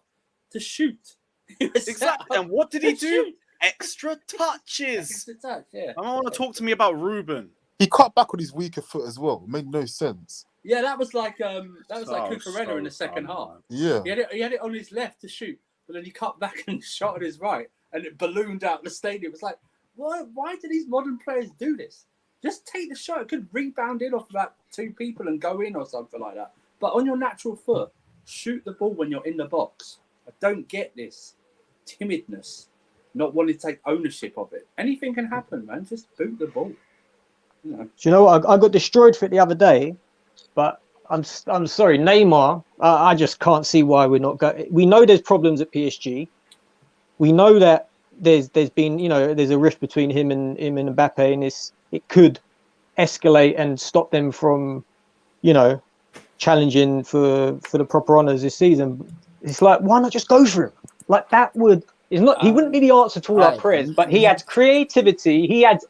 to shoot? Exactly. And what did he do? Extra touches. Extra touch, yeah. I don't want to talk to me about Ruben. He cut back on his weaker foot as well. It made no sense. Yeah, that was like Cucurella in the second half. Yeah. He had it on his left to shoot, but then he cut back and shot on his right, and it ballooned out the stadium. It was like, why do these modern players do this? Just take the shot. It could rebound in off about 2 people and go in or something like that. But on your natural foot, shoot the ball when you're in the box. I don't get this timidness, not wanting to take ownership of it. Anything can happen, man. Just boot the ball. Do you know what? I got destroyed for it the other day, but I'm sorry, Neymar. I just can't see why we're not going. We know there's problems at PSG. We know that there's been there's a rift between him and Mbappe, and it could escalate and stop them from challenging for the proper honours this season. It's like, why not just go for him? Like that would is not. He wouldn't be the answer to all our prayers, but he adds creativity. He adds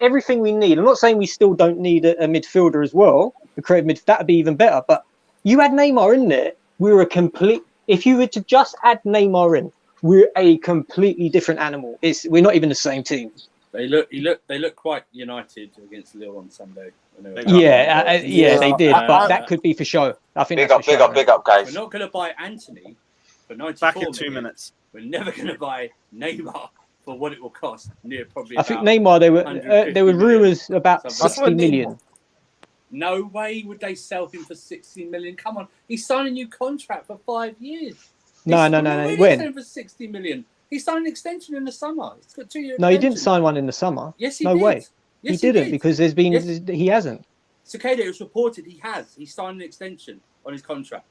everything we need. I'm not saying we still don't need a midfielder as well. The creative midfield that'd be even better. But you add Neymar in there, we're a complete. If you were to just add Neymar in, we're a completely different animal. We're not even the same team. They look quite united against Lille on Sunday. Yeah, they did, but that could be for show. I think big up, guys. We're not going to buy Antony for 94 back in 2 million. minutes. We're never going to buy Neymar for what it will cost. I think Neymar. There were rumours about 60 million. No way would they sell him for 60 million. Come on, he signed a new contract for 5 years. No. When? For 60 million. He signed an extension in the summer. It's got 2 years. No, he didn't sign one in the summer. Yes, he did. No way. Yes, he didn't because there's been he hasn't. Cicada, it was reported he has. He signed an extension on his contract.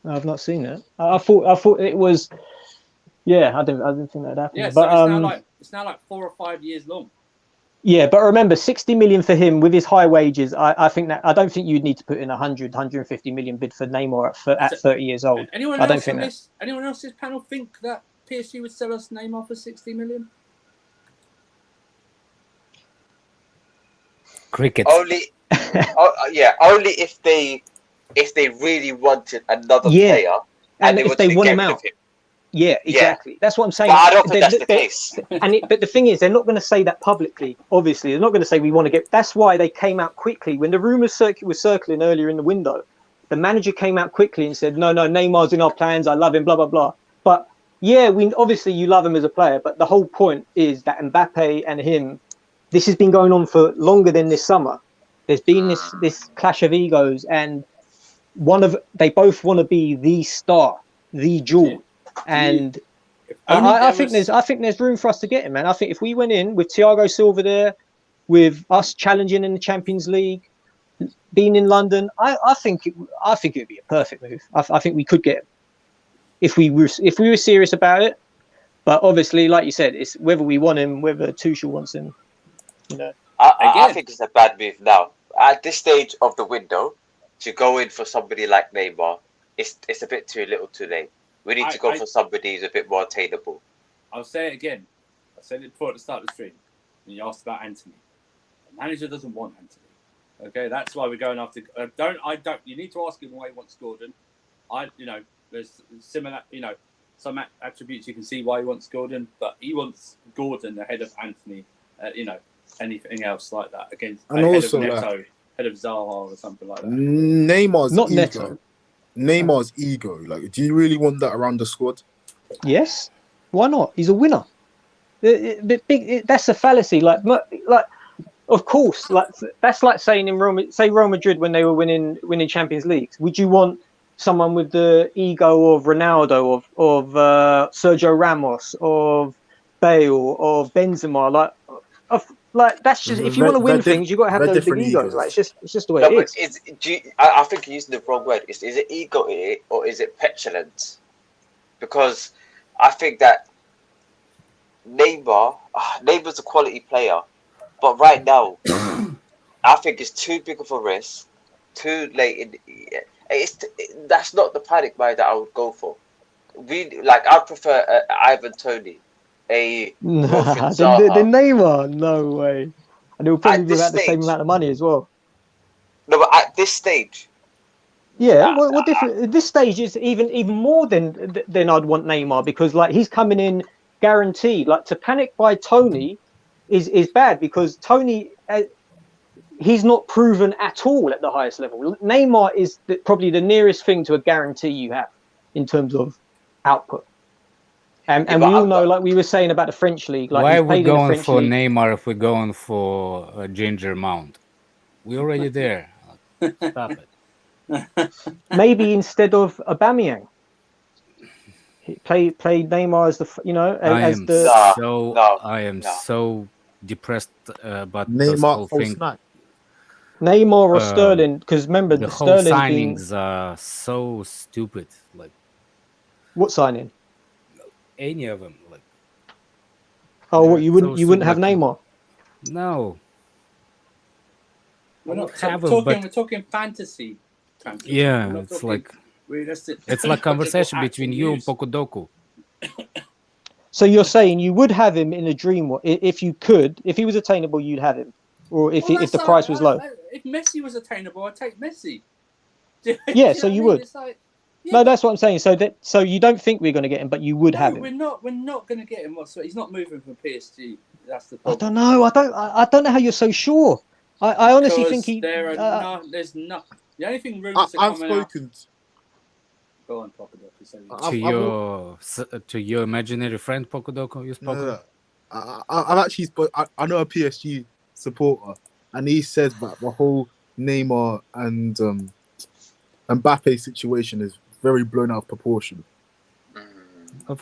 No, I've not seen it. I thought it was. Yeah, I didn't think that happened. Yeah, but so it's now like 4 or 5 years long. Yeah, but remember, 60 million for him with his high wages. I don't think you'd need to put in 150 million bid for Neymar at 30 years old. Anyone else this panel think that PSG would sell us Neymar for 60 million? Cricket. Only if they really wanted another player and if they want him out. Yeah, exactly. That's what I'm saying. But I don't think that's the case. But the thing is, they're not going to say that publicly. Obviously, they're not going to say we want to get. That's why they came out quickly when the rumors was circling earlier in the window. The manager came out quickly and said, "No, Neymar's in our plans. I love him. Blah blah blah." But yeah, obviously you love him as a player. But the whole point is that Mbappe and him, this has been going on for longer than this summer. There's been this clash of egos, and they both want to be the star, the jewel. And I think there's room for us to get him, man. I think if we went in with Thiago Silva there, with us challenging in the Champions League, being in London, I think it would be a perfect move. I think we could get him if we were serious about it. But obviously, like you said, it's whether we want him, whether Tuchel wants him. You know, I think it's a bad move now at this stage of the window to go in for somebody like Neymar. It's a bit too little, too late. We need to go for somebody who's a bit more attainable. I'll say it again. I said it before at the start of the stream. When you asked about Antony, the manager doesn't want Antony. Okay, that's why we're going after. You need to ask him why he wants Gordon. There's similar. Some attributes you can see why he wants Gordon, but he wants Gordon ahead of Antony. Anything else like that against and ahead also of Neto, ahead of Zaha or something like that. Neymar's not ego. Neto. Neymar's ego. Like, do you really want that around the squad? Yes. Why not? He's a winner. That's a fallacy. Like, of course, like that's like saying in Real Madrid when they were winning Champions Leagues. Would you want someone with the ego of Ronaldo, of Sergio Ramos, of Bale, of Benzema? Like that's just if you want to win things, you got to have those big egos. Like it's just the way it is. I think you're using the wrong word. Is it ego or is it petulance? Because I think that Neymar's a quality player, but right now, I think it's too big of a risk, too late. That's not the panic buy that I would go for. I prefer Ivan Toney. The Neymar, no way, and it will probably be about the same amount of money as well. No, but at this stage, what different? At this stage is even more than I'd want Neymar, because like he's coming in guaranteed. Like to panic by Toney is bad, because Toney he's not proven at all at the highest level. Neymar is probably the nearest thing to a guarantee you have in terms of output. And we all know, like we were saying about the French league, like why are we going for Neymar if we're going for Ginger Mount? We're already there. Stop it. Maybe instead of Aubameyang, play Neymar as I am so depressed about Neymar this whole thing. Neymar or Sterling, because remember the whole Sterling signings are so stupid. Like what signing? Any of them, like what you wouldn't have Neymar? No, we're not we're talking fantasy. Yeah, it's like it's like conversation between you and Pokudoku. So you're saying you would have him in a dream if you could, if he was attainable, you'd have him, or if the price was low. If Messi was attainable, I'd take Messi. Yeah, so you would. No, that's what I'm saying. So you don't think we're going to get him, but you would have him. We're not going to get him. He's not moving from PSG. That's the problem. I don't know. I don't know how you're so sure. I honestly think he. There's no. The only thing rumors are coming out. Go on, Pokudoku. To your imaginary friend Pokudoku, you spoke. No. I've actually I know a PSG supporter, and he says that the whole Neymar and Mbappe situation is very blown out of proportion.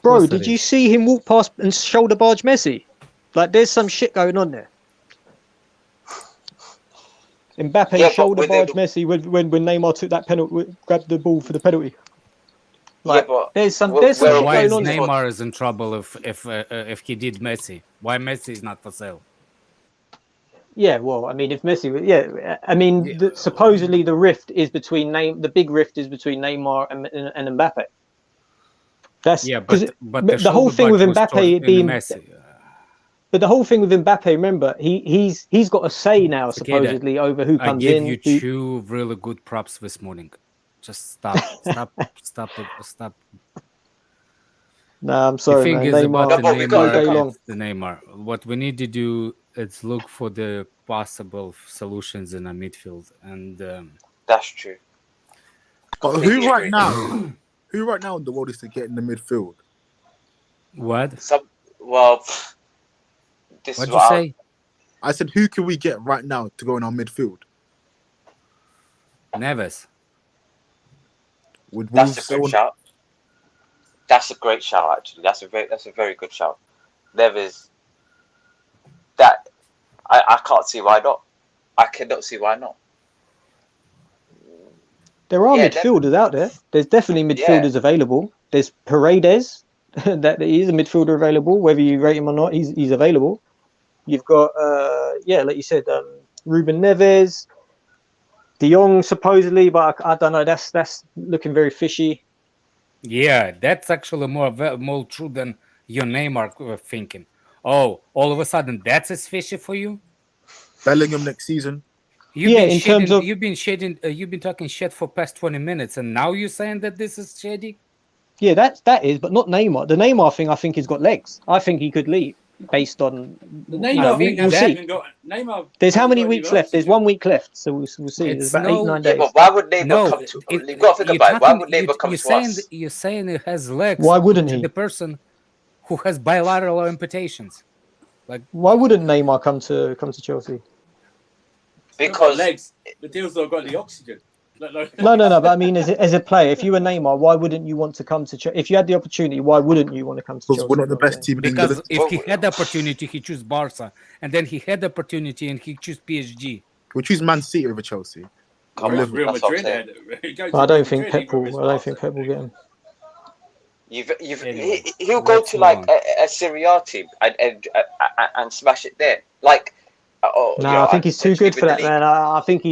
Bro, did you see him walk past and shoulder barge Messi? Like, there's some shit going on there. Mbappe shoulder barge Messi when Neymar took that penalty, grabbed the ball for the penalty. Like, there's some why going on. Neymar is in trouble if he did Messi? Why Messi is not for sale? Yeah, well, I mean, if Messi, supposedly the rift is between the big rift is between Neymar and Mbappe. That's but the whole thing with Mbappe being Messi. But the whole thing with Mbappe, remember, he's got a say now, supposedly, over who comes in. I gave you two really good props this morning. Just stop. Nah, I'm The sorry, thing man. is about Neymar, the No, but we got- all day Neymar, long. it's the Neymar. What we need to do is look for the possible solutions in a midfield, and That's true. But Completely who right agree. now? Who right now in the world is to get in the midfield? what? Well, this What'd is you what say? I said, who can we get right now to go in our midfield? Neves. Would That's Wolves a good own- shout. That's a great shout, actually. That's a very good shout. Neves. That I can't see why not. I cannot see why not. There are Yeah, midfielders out there. There's definitely midfielders available. There's Paredes, that he is a midfielder available. Whether you rate him or not, he's available. You've got like you said, Ruben Neves, De Jong supposedly, but I don't know. That's looking very fishy. Yeah, that's actually more true than your Neymar thinking. Oh, all of a sudden that's as fishy for you? Bellingham next season? You've Yeah, been in shading, terms of- you've been talking shit for past 20 minutes, and now you're saying that this is shady? Yeah, that is, but not Neymar. The Neymar thing, I think, has got legs. I think he could leave based on. The you know, Neymar thing we'll hasn't see. even got Neymar. There's how hasn't many got weeks even left? There's oxygen. 1 week left, so we'll see. It's There's about no- 8-9 Yeah, days. but why would Neymar No, come to? You've got to think you're about it. Why talking- would Neymar come you're to saying, us? You're saying it has legs. Why wouldn't to he? The person who has bilateral amputations. Why wouldn't Neymar come to Chelsea? Because legs, the deal's not got the oxygen. No. But I mean, as a player, if you were Neymar, why wouldn't you want to come to Chelsea? If you had the opportunity, why wouldn't you want to come to Because Chelsea? we're not the best team in Because England. if he had the opportunity, he choose Barca, and then he had the opportunity and he choose PSG. We choose Man City over Chelsea. come on, Real that's what I'm Madrid. saying. I don't think Pep will get him. Anyway, He'll go let's to move like on. a Serie A team and smash it there. Like, No, I think he's too good for that, man. I think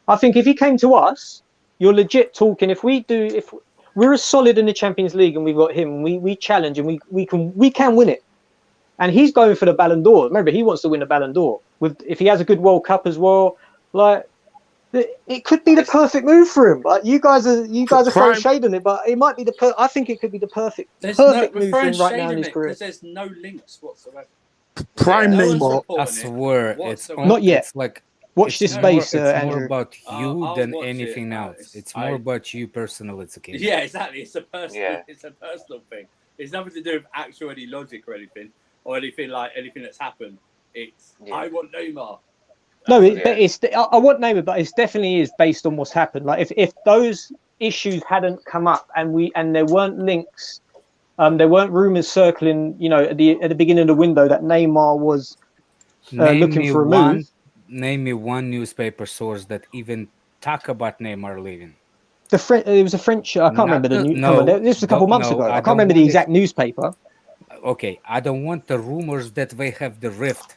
I think if he came to us, you're legit talking. If we're as solid in the Champions League and we've got him, we challenge and we can win it. And he's going for the Ballon d'Or. Remember, he wants to win the Ballon d'Or. If he has a good World Cup as well, like it could be the perfect move for him. Like you guys are throwing shade on it, but it might be I think it could be the perfect move for him right now in his career. Because there's no links whatsoever. Prime No one's Neymar. supporting I it swear, it's whatsoever. Not yet. It's like Watch it's this more- space, It's Andrew. more about you I'll than watch it. anything else. It's more about you personal. It's okay. Yeah, exactly. It's a personal. Yeah. It's a personal thing. It's nothing to do with actual any logic or anything anything that's happened. It's I want Neymar. No, I want Neymar, but it definitely is based on what's happened. Like if those issues hadn't come up and there weren't links, there weren't rumors circling, at the beginning of the window that Neymar was looking for a move. Name me one newspaper source that even talk about Neymar leaving. It was a French. I can't remember the news. This was a couple months ago. I can't remember the exact newspaper. Okay, I don't want the rumors that they have the rift.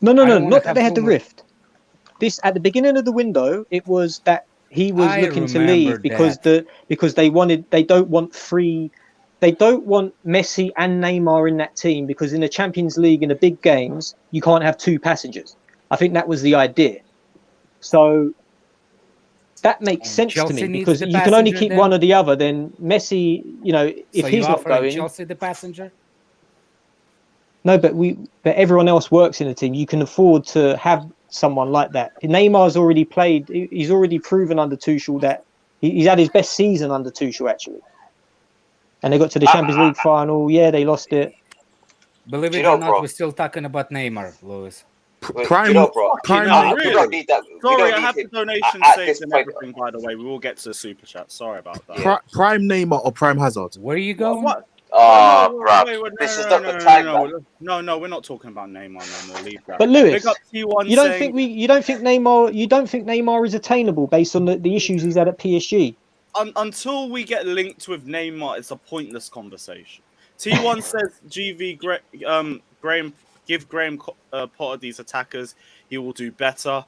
No, not that they had the rift. This at the beginning of the window, it was that he was looking to leave because they don't want Messi and Neymar in that team because in the Champions League in the big games you can't have two passengers. I think that was the idea. So that makes sense to me because you can only keep one or the other. Then Messi, if he's not going, Chelsea the passenger. No, but everyone else works in the team. You can afford to have someone like that. Neymar's already played. He's already proven under Tuchel that he's had his best season under Tuchel actually. And they got to the Champions League final. Yeah, they lost it. Believe it or not, we're still talking about Neymar, Lewis. Prime, bro. Prime, We don't need that. Sorry, I have the donation saved and everything, by the way. We will get to the super chat. Sorry about that. Yeah. Prime Neymar or Prime Hazard? Where are you going? What? Oh, bro. This is not the time. No, we're not talking about Neymar no more. Leave that. But Lewis, Big up T1 you don't think Neymar is attainable based on the issues he's had at PSG? Until we get linked with Neymar, it's a pointless conversation. T1 says Graham, give Graham Potter these attackers. He will do better.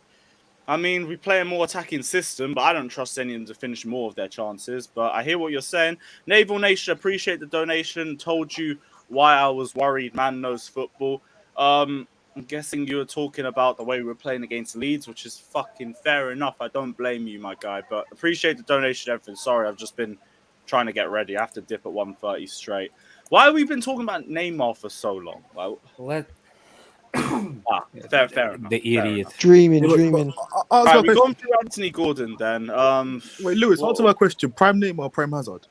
I mean, we play a more attacking system, but I don't trust any of them to finish more of their chances. But I hear what you're saying. Naval Nation, appreciate the donation. Told you why I was worried. Man knows football. I'm guessing you were talking about the way we were playing against Leeds, which is fucking fair enough. I don't blame you, my guy. But appreciate the donation and everything. Sorry, I've just been trying to get ready. I have to dip at 1:30 straight. Why have we been talking about Neymar for so long? Like, fair enough. The idiot. Dreaming. Right, we gone through Antony Gordon then. Wait, Lewis, answer my question. Prime Neymar, Prime Hazard?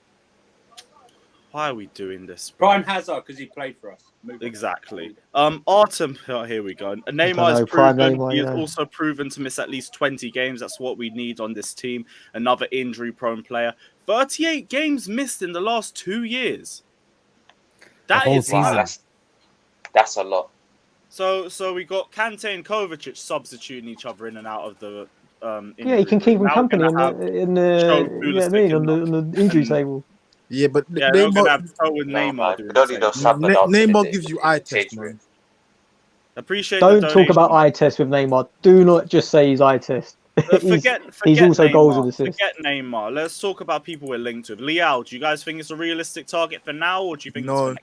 Why are we doing this, bro? Prime Hazard because he played for us. Exactly. Artem, here we go. Neymar is proven. He has also proven to miss at least 20 games. That's what we need on this team. Another injury-prone player. 38 games missed in the last 2 years. That is season. That's a lot. So we got Kante and Kovacic substituting each other in and out of the he can keep him company on the injury table. Yeah, but Neymar, gonna have to start with Neymar. Neymar gives you eye test, man. Appreciate. Don't talk about eye test with Neymar. Do not just say he's eye test. He's also Neymar. goals and assists. Forget Neymar. Let's talk about people we're linked with. Leao, do you guys think it's a realistic target for now, or do you think it's for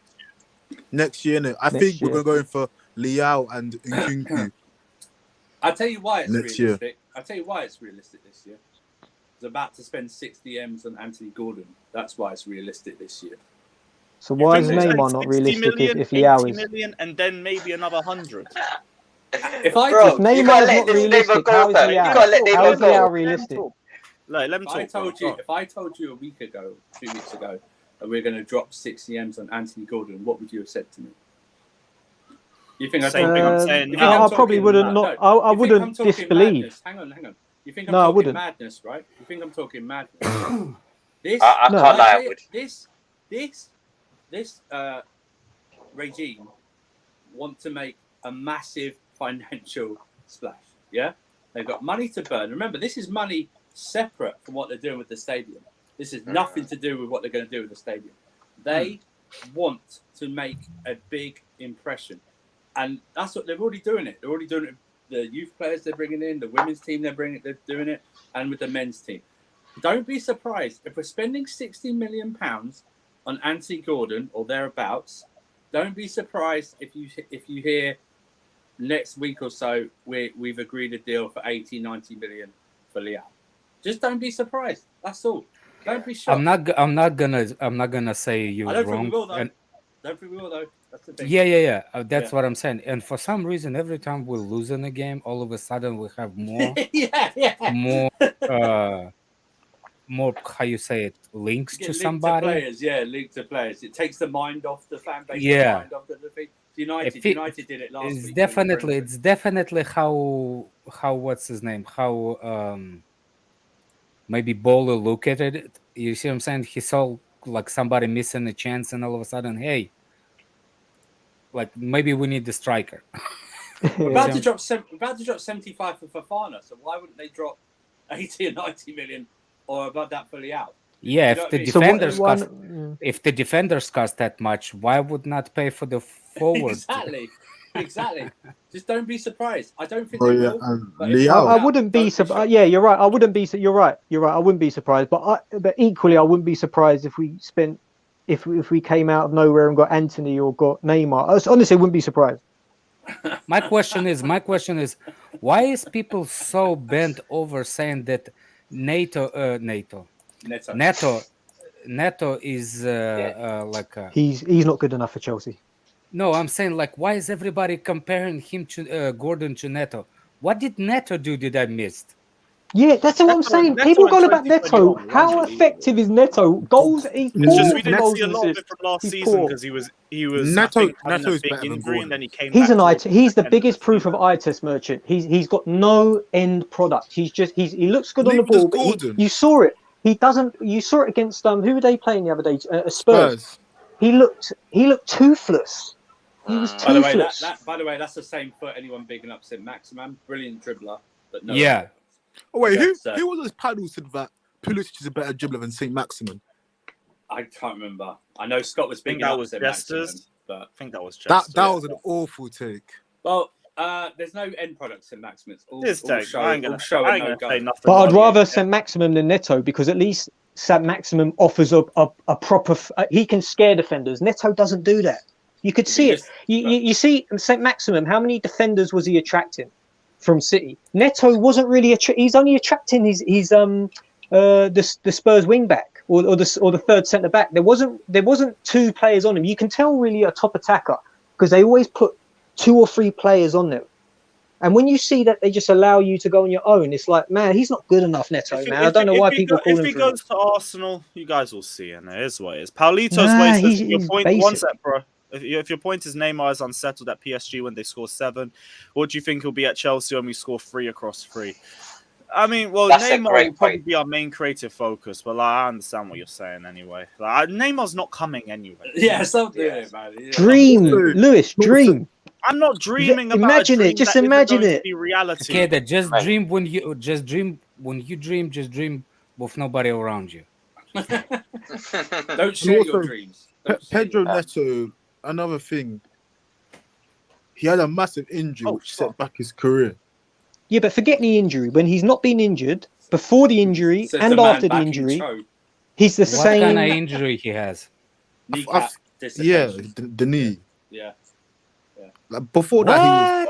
next year? No, I think we're going for Leao and Nkunku. I'll tell you why it's next realistic. Year. I'll tell you why it's realistic this year. It's about to spend 60 M's on Antony Gordon. That's why it's realistic this year. So why is Neymar not realistic if Leao is? Million and then maybe another 100. If Neymar is not realistic, how is Leao realistic? Let him talk. If I told you a week ago, 2 weeks ago, that we're going to drop 60 M's on Antony Gordon, what would you have said to me? You think same thing I'm saying? I probably wouldn't. I wouldn't disbelieve. Hang on. You think I'm talking madness, right? You think I'm talking madness? I can't lie. I would. This regime want to make a massive financial splash. Yeah, they've got money to burn. Remember, this is money separate from what they're doing with the stadium. This is nothing to do with what they're going to do with the stadium. They want to make a big impression, and that's what they're already doing. They're already doing it. The youth players they're bringing in, the women's team they're doing it, and with the men's team. Don't be surprised if we're spending £60 million on Antony Gordon or thereabouts. Don't be surprised if you hear next week or so we've agreed a deal for 80-90 million for Leao. Just don't be surprised. That's all. Don't be shocked. I'm not gonna say you're wrong. Don't think we will though. That's the thing. Yeah. That's what I'm saying. And for some reason, every time we lose in a game, all of a sudden we have more, more how you say it, links to somebody. Linked to players. It takes the mind off the fan base. Yeah. The mind off the defeat. United did it last week. It's definitely how what's his name? How maybe Bowler look at it. You see what I'm saying? He saw like somebody missing a chance, and all of a sudden, hey, like maybe we need the striker. We're about to drop 75 for Fofana, so why wouldn't they drop 80 or 90 million or above that for Leao? Yeah, if the defenders cost that much, why would not pay for the forward? Exactly. Just don't be surprised. I don't think I wouldn't be surprised. Yeah, you're right. I wouldn't be. You're right. I wouldn't be surprised. But equally, I wouldn't be surprised if we spent if we came out of nowhere and got Antony or got Neymar. I honestly wouldn't be surprised. My question is, why is people so bent over saying that Neto is like he's not good enough for Chelsea. No, I'm saying like, why is everybody comparing him to Gordon to Neto? What did Neto do that I missed? Yeah, that's what I'm saying. People go about Neto. How effective is Neto? Goals. It's just we didn't see a lot of it from last season because he was Neto's big injury and then he came. He's he's the biggest proof of eye test merchant. He's got no end product. He looks good on the ball. But you saw it. He doesn't. You saw it against who were they playing the other day? Spurs. He looked toothless. He was toothless. By the way, that's the same foot anyone bigging up St. Maximin. Brilliant dribbler, but no. Yeah. Oh wait, who was those paddles said that Pulisic is a better dribbler than St. Maximin? I can't remember. I know Scott was bigging up St. Maximin, but I think that was Jesters. That was an awful take. Well, there's no end product St. Maximin. It's all show. I ain't gonna say nothing. But I'd rather St. Maximin than Neto because at least St. Maximin offers a proper. He can scare defenders. Neto doesn't do that. You could see it. You see St. Maximin. How many defenders was he attracting from City? Neto wasn't really. He's only attracting the Spurs wing back. or the third centre back. There wasn't two players on him. You can tell really a top attacker because they always put 2 or 3 players on them. And when you see that they just allow you to go on your own, it's like, man, he's not good enough, Neto, man. I don't know why people call him. If he goes to Arsenal, you guys will see, and it is what it is. Paulito's wasted your point. Basic. One sec, bro. If your point is Neymar is unsettled at PSG when they score 7, what do you think he'll be at Chelsea when we score 3 across 3? I mean, well, That's Neymar will probably be our main creative focus, but like, I understand what you're saying anyway. Like, Neymar's not coming anyway. Yeah, stop doing it, man. Yeah. Dream, Lewis, dream. I'm not dreaming about Imagine it. Just imagine it. Be reality. Okay, that just dream when you dream. Just dream with nobody around you. Don't share your dreams. Pedro Neto, another thing. He had a massive injury which set back his career. Yeah, but forget the injury. When he's not been injured, before the injury and after the injury, he's the same. What kind of injury he has? Kneecap the knee. Yeah. Like before that,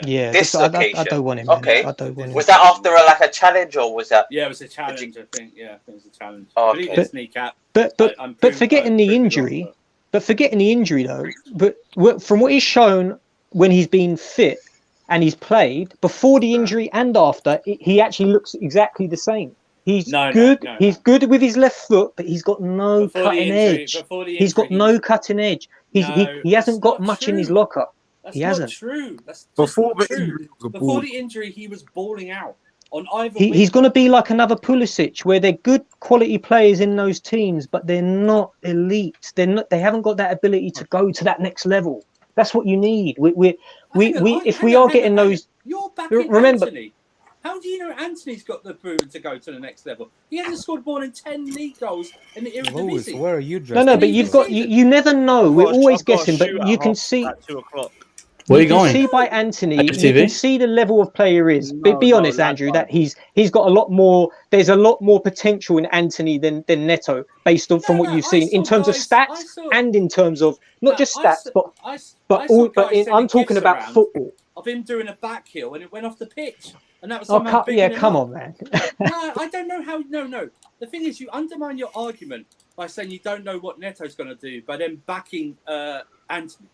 Yeah, Dislocation. I don't want him. Okay. I don't want him. Was that after a challenge or was that? Yeah, it was a challenge. I think. Yeah, I think it was a challenge. Oh, But okay. his kneecap. But forgetting the injury. But forgetting the injury though. But from what he's shown when he's been fit and he's played before the injury and after, he actually looks exactly the same. He's good. He's good with his left foot, but he's got no cutting edge. He's got no cutting edge. He hasn't got much in his locker. That's he not hasn't. true. That's before the true. injury, Before the injury, he was balling out on either. He's going to be like another Pulisic, where they're good quality players in those teams, but they're not elite. They haven't got that ability to go to that next level. That's what you need. If we are getting those, you're back. Remember. Antony. How do you know Antony's got the proven to go to the next level? He hasn't scored more than 10 league goals in the Eredivisie. Lewis, where are you dressed? No, but you've got you never know. We're always guessing, but you can see. At 2 o'clock. Where are you going? See by Antony, you TV? can see the level of player is. But be honest, Andrew, that he's got a lot more. There's a lot more potential in Antony than Neto, based on from what you've seen in terms of stats and in terms of not just stats, I'm talking about football. Of him doing a back heel and it went off the pitch, and that was come on, man. No, I don't know how. No. The thing is, you undermine your argument by saying you don't know what Neto's going to do, by then backing Antony.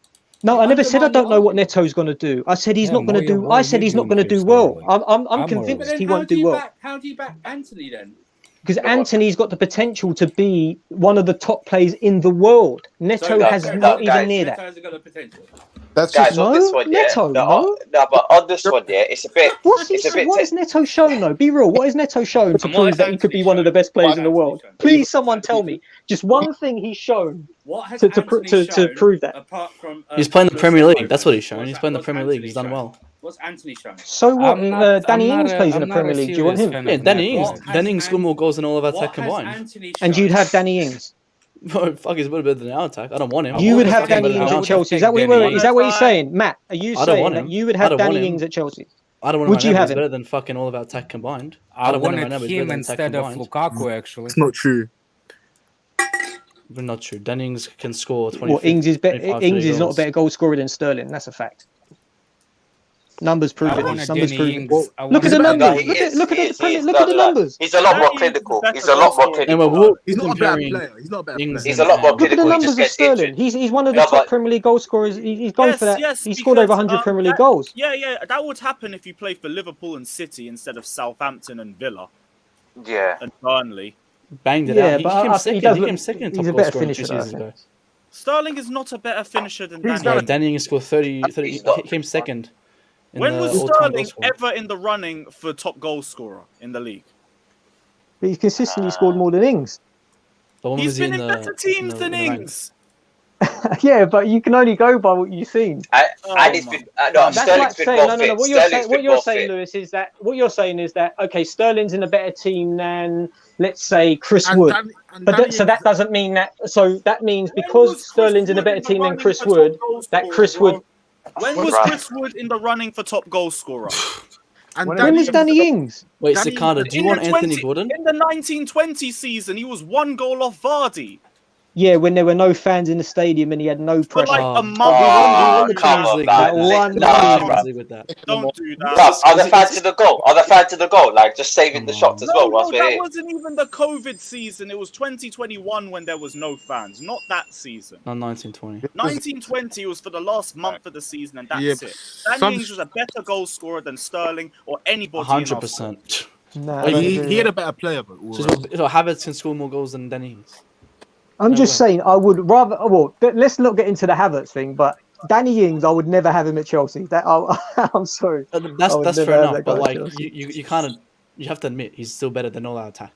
No, I never said I don't know what Neto's going to do. I said he's not going to do. I said he's not going to do well. I'm convinced he won't do well. How do you back Antony then? Because Antony's got the potential to be one of the top players in the world. Neto has not even near that. Neto hasn't got the potential. That's Guys, just on this one, Neto, no, but on this one, it's a bit. What has Neto shown though? Be real. What has Neto shown to prove that he could be one of the best players in the world? Please, someone tell me. Just one thing he's shown to prove that. Apart from He's playing the Premier League. That's what he's shown. He's playing the Premier League. He's done well. What's Anthony shown? So what? Danny Ings plays in the Premier League. Do you want him? Yeah, Danny Ings scored more goals than all of our attack combined. And you'd have Danny Ings. Fuck, he's a bit better than our attack. I don't want him. You would have Danny Ings at Chelsea. Is that what you're saying, Matt? Are you saying that you would have Danny Ings at Chelsea? I don't want him. Would you have him? Better than fucking all of our attack combined. I wanted him instead of Lukaku. Actually, it's not true. But not true. Danny Ings can score 20. Well, Ings is better. Ings is not a better goal scorer than Sterling. That's a fact. Numbers prove it. Numbers prove it. Look at the numbers. Look at the numbers. He's a lot more clinical. He's a lot more clinical. He's not a bad player. He's not a bad player. He's a lot more clinical. Look at the numbers of Sterling. He's one of the top Premier League goal scorers. He's gone for that. He scored over 100 Premier League goals. Yeah. That would happen if you play for Liverpool and City instead of Southampton and Villa. Yeah. And Burnley. Banged it yeah, out. But He came second. He's a better finisher. Sterling is not a better finisher than Danny Ings. Danny Ings scored 30. He came second. When was Sterling ever in the running for top goal scorer in the league? But he's consistently scored more than Ings. He's been in better teams than Ings. Yeah, but you can only go by what you've seen. Sterling's been more fit. What you're saying, Lewis, is that okay, Sterling's in a better team than, let's say, Chris Wood. So that doesn't mean that. So that means because Sterling's in a better team than Chris Wood, that Chris Wood. When was Chris Wood in the running for top goal scorer? When was Danny Ings? Wait, Cicada, do you want Anthony Gordon? In the 1920 season, he was 1 goal off Vardy. Yeah, when there were no fans in the stadium and he had no For pressure. like a We month. won the come Champions on, League. man. We won the Nah, Champions League with that. Don't do that. Bruv, are the fans to the goal? Are the fans to the goal? Like, just saving the shots as well whilst we're that here. wasn't even the COVID season. It was 2021 when there was no fans, not that season. Not 1920. 1920 was for the last month of the season, and that's Yeah, it. Danny Ings was a better goal scorer than Sterling or anybody. 100%. Nah, Wait, I don't he agree had with a better player, but So Havertz can score more goals than Danny Ings. I'm No just way. saying, I would rather. Well, let's not get into the Havertz thing, but Danny Ings, I would never have him at Chelsea. I'm sorry. I That's would fair never have enough, that but guy at like Chelsea. you kind of you have to admit he's still better than all our attack.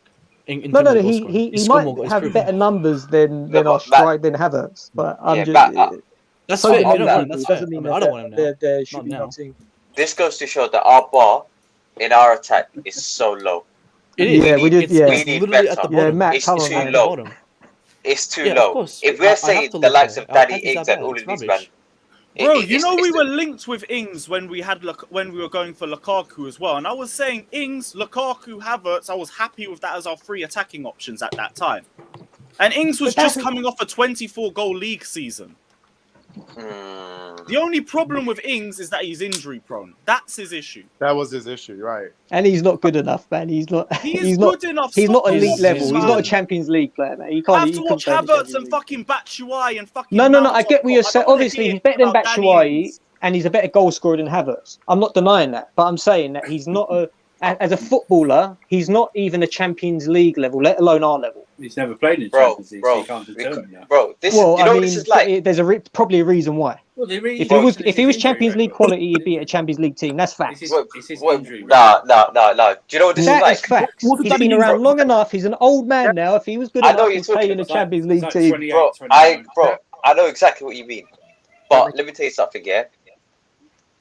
In No, terms of goal he scoring. he scored might more goals, he's have proven. better numbers than No, our but strike than Havertz, but I'm Yeah, just. but, That's fair. If you don't fundamentally, want him, that's it fair. doesn't mean I don't want him now. there should Not be no now. team. This goes to show that our bar in our attack is so low. It is. Yeah, we did. It's, Yeah, it's We need literally at better. the yeah, bottom. Matt, It's come on, too At man. the low. bottom. It's too Yeah, of low. course. If I we're have saying to the look likes there. of Our Danny attack is Ings that and bad. all It's of these, man. rubbish. Bro, you it's- know it's we the- were linked with Ings when we had when we were going for Lukaku as well, and I was saying Ings, Lukaku, Havertz. I was happy with that as our three attacking options at that time. And Ings was But that's- just coming off a 24-goal league season. The only problem with Ings is that he's injury prone. That's his issue. That was his issue, right? And he's not good enough, man. He's not. He is he's good not. enough. He's not Stop elite talking, level. He's not a man. Champions League player, man. He I can't. have He to couldn't watch play in the Havertz Champions and League. fucking Batshuayi and fucking. No. Mount I get what Top. you're I saying. don't wanna Obviously, hear he's better than about Danny Batshuayi, Ings. and he's a better goal scorer than Havertz. I'm not denying that, but I'm saying that he's not as a footballer, he's not even a Champions League level, let alone our level. He's never played in Bro, Champions League, so you can't determine that. bro, this Well, you know I what mean, this is like. there's probably a reason why. Well, If he was Champions League quality, he'd be a Champions League team. That's facts. It's his injury. No. Do you know what this is That like? is facts. What He's does been that mean, around bro? long enough. He's an old man now. If he was good I know enough, you're he'd play talking in a about- Champions It's League like team. 28, Bro, 29. I know exactly what you mean. But let me tell you something, yeah?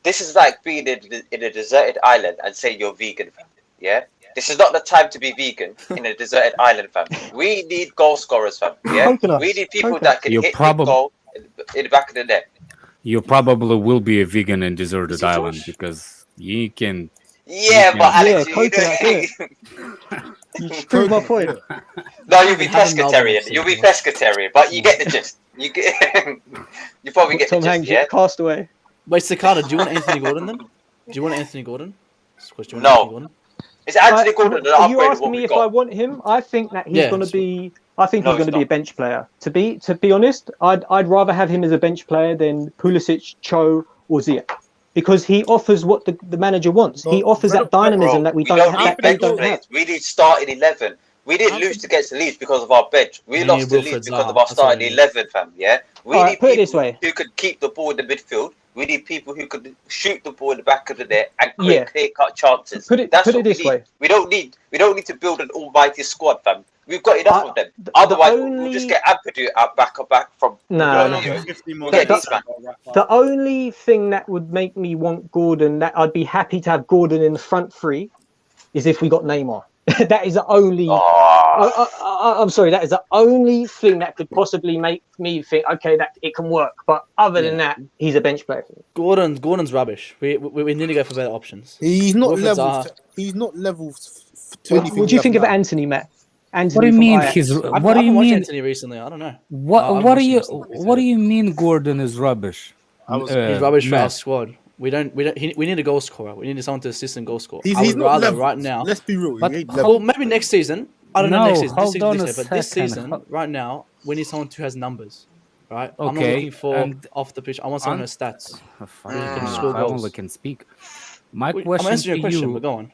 This is like being in a deserted island and saying you're vegan, fam. Yeah? This is not the time to be vegan in a deserted island, fam. We need goal scorers, fam. Yeah? Coconuts. We need people Coconuts. that can You're hit the probab- goal in the back of the net. You probably will be a vegan in deserted Is it island Josh? because you can. Yeah, but Alex, Yeah, coconut, You just proved my point. No, you'll be Have an album pescatarian. or You'll be something. pescatarian, but you get the gist. You get. You probably get Tom the gist, Hanks, yeah. Castaway. Wait, Cicada, do you want Anthony Gordon then? Do you want Anthony Gordon? Just a question, do you No. want Anthony Gordon? Is it Antony Gordon the Are you upgrade of asking what me we if I got? want him? I think that he's Yeah, going to so- be. I think No, he's going he's to be a not. bench player. To be honest, I'd rather have him as a bench player than Pulisic, Cho, or Ziyech, because he offers what the manager wants. He offers that dynamism that we don't have. need That they bench don't players. have. We need starting 11. We didn't lose against Leeds because of our bench. We We lost need to Wilfred Leeds because Zaha. of our That's what we starting need. 11, fam. Yeah. We All right, need put it people this way. who could keep the ball in the midfield. We need people who could shoot the ball in the back of the net and Yeah. create clear-cut chances. Put it That's what this we need. way. We don't need to build an almighty squad, fam. We've got enough of them. the Otherwise, only- we'll just get Ampadu out back from. No, you no. know, 50 more Yeah, minutes. these man. The only thing that would make me want Gordon, that I'd be happy to have Gordon in the front three, is if we got Neymar. That is the only. Oh, I'm sorry. That is the only thing that could possibly make me think, okay, that it can work. But other than that, he's a bench player. Gordon's rubbish. We need to go for better options. He's not Wilfred level. Zaha. He's not level to anything. What do you we think have of now. Anthony, Matt? Anthony What do you from mean Ajax. he's? I What do haven't you watched mean? Anthony recently. I don't know. What I've What watched do him you? recently. What do you mean? Gordon is rubbish. He's rubbish for Matt. our squad. We need a goal scorer. We need someone to assist in goal score. He's I would not rather level. right now. Let's be real. But He ain't how- level. Well, maybe next season. I don't know No, next season. hold on a But this second. season, right now, we need someone who has numbers. Right? I'm not Okay, looking for and- off the pitch. I want someone who has stats. Fine, can if score I goals. only can speak. My I'm question answering to your question, you. but go on.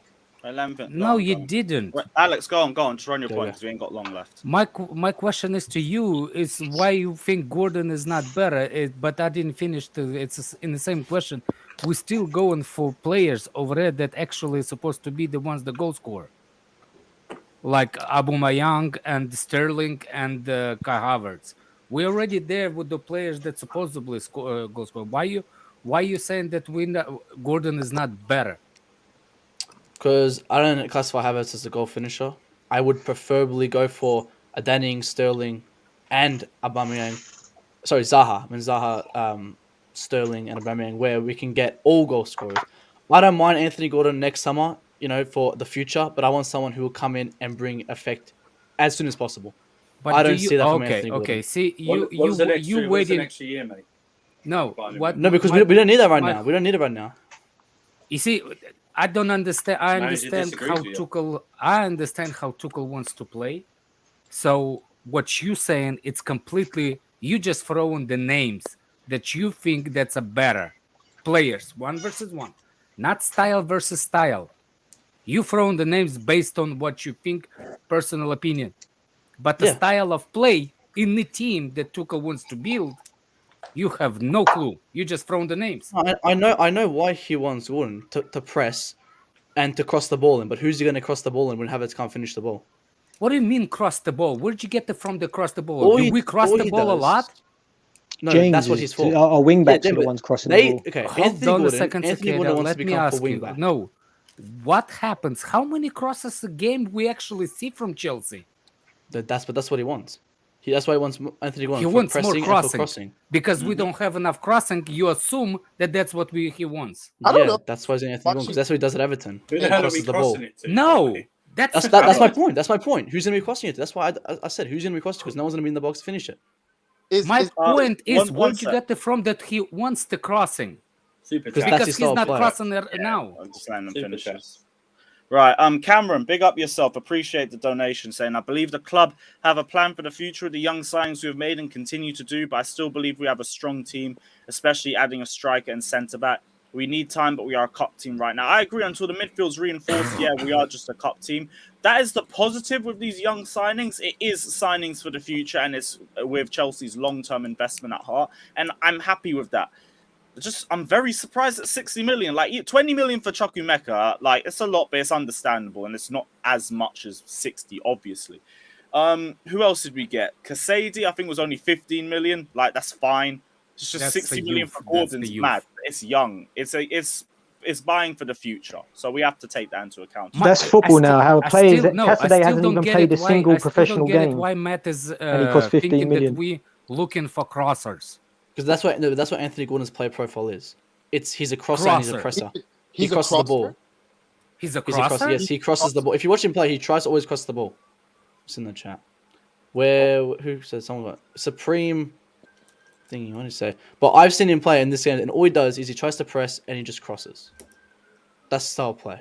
No, you didn't. Wait, Alex, go on. Just run your Yeah, point yeah. because we ain't got long left. My question is to you is why you think Gordon is not better, but I didn't finish. It's in the same question. We're still going for players over there that actually supposed to be the ones the goal scorer, like Aubameyang and Sterling and Kai Havertz. We're already there with the players that supposedly goal scorer. Why you saying that Gordon is not better? Because I don't classify Havertz as a goal finisher. I would preferably go for a Danny Ings, Sterling, and Aubameyang. Sorry, Zaha. I mean Zaha, Sterling, and Aubameyang, where we can get all goal scorers. I don't mind Anthony Gordon next summer, for the future, but I want someone who will come in and bring effect as soon as possible. But I do don't you, see that from okay, Anthony Gordon. okay. See, What was the next you year? What's the waiting. next year, mate? No, Fine, what? No, because my- we don't need that right my- now. We don't need it right now. You see, I don't understand. I Manager understand disagrees how with you. Tuchel. I understand how Tuchel wants to play. So what you saying? It's completely. You just throwing the names that you think that's a better players, 1 versus 1, not style versus style. You throwing the names based on what you think, personal opinion. But the Yeah. style of play in the team that Tuchel wants to build, you have no clue. You just throwing the names. I know why he wants Gordon to press and to cross the ball in, but who's he going to cross the ball in when Havertz can't finish the ball? What do you mean cross the ball? Where'd you get it from the cross the ball? All Do he- we cross all the he ball a does- lot? No, James that's what is- he's for. Our wing backs Yeah, are the but ones crossing the ball. Okay, Hold Anthony on a Gordon, second, Anthony Cicada. Gordon wants Let to me become ask a wing you. back. No, what happens? How many crosses a game we actually see from Chelsea? That's what he wants. That's why he wants Anthony Gordon He for wants more pressing and for crossing. crossing. Because we don't have enough crossing. You assume that that's what he wants. I don't Yeah, know. that's why he's Anthony Gordon, because that's what he does at Everton. Who He the hell are we crosses the ball. crossing it to? No, That's my point. That's my point. Who's going to be crossing it? That's why I said who's going to be crossing it, because no one's going to be in the box to finish it. my point is, one where'd you sec. get it from that he wants the crossing? Super Because chat. that's Because his he's style not of play. crossing there now. I'm just letting them Super finish chat. this. Right, Cameron, big up yourself. Appreciate the donation. Saying, I believe the club have a plan for the future of the young signings we have made and continue to do, but I still believe we have a strong team, especially adding a striker and centre back. We need time, but we are a cup team right now. I agree. Until the midfield's reinforced, yeah, we are just a cup team. That is the positive with these young signings. It is signings for the future, and it's with Chelsea's long-term investment at heart, and I'm happy with that. I'm very surprised at 60 million. Like 20 million for Chukwuemeka, like it's a lot, but it's understandable, and it's not as much as 60, obviously. Who else did we get? Kasedi, I think, was only 15 million. Like that's fine. It's just That's 60 the million youth. for That's the Gordon's youth. mad. It's young. It's buying for the future. So we have to take that into account. That's football now. How players, Cassidy hasn't even played a single professional game, Why Matt is and he costs 15 thinking million. that we looking for crossers. Because that's what Anthony Gordon's play profile is. He's a crosser and he's a presser. He He's a crosses the crosser? ball. He's a He's a crosser. crosser. Yes, he crosses the ball. If you watch him play, he tries to always cross the ball. It's in the chat. Who said someone got Supreme thing you want to say? But I've seen him play in this game, and all he does is he tries to press and he just crosses. That's style play.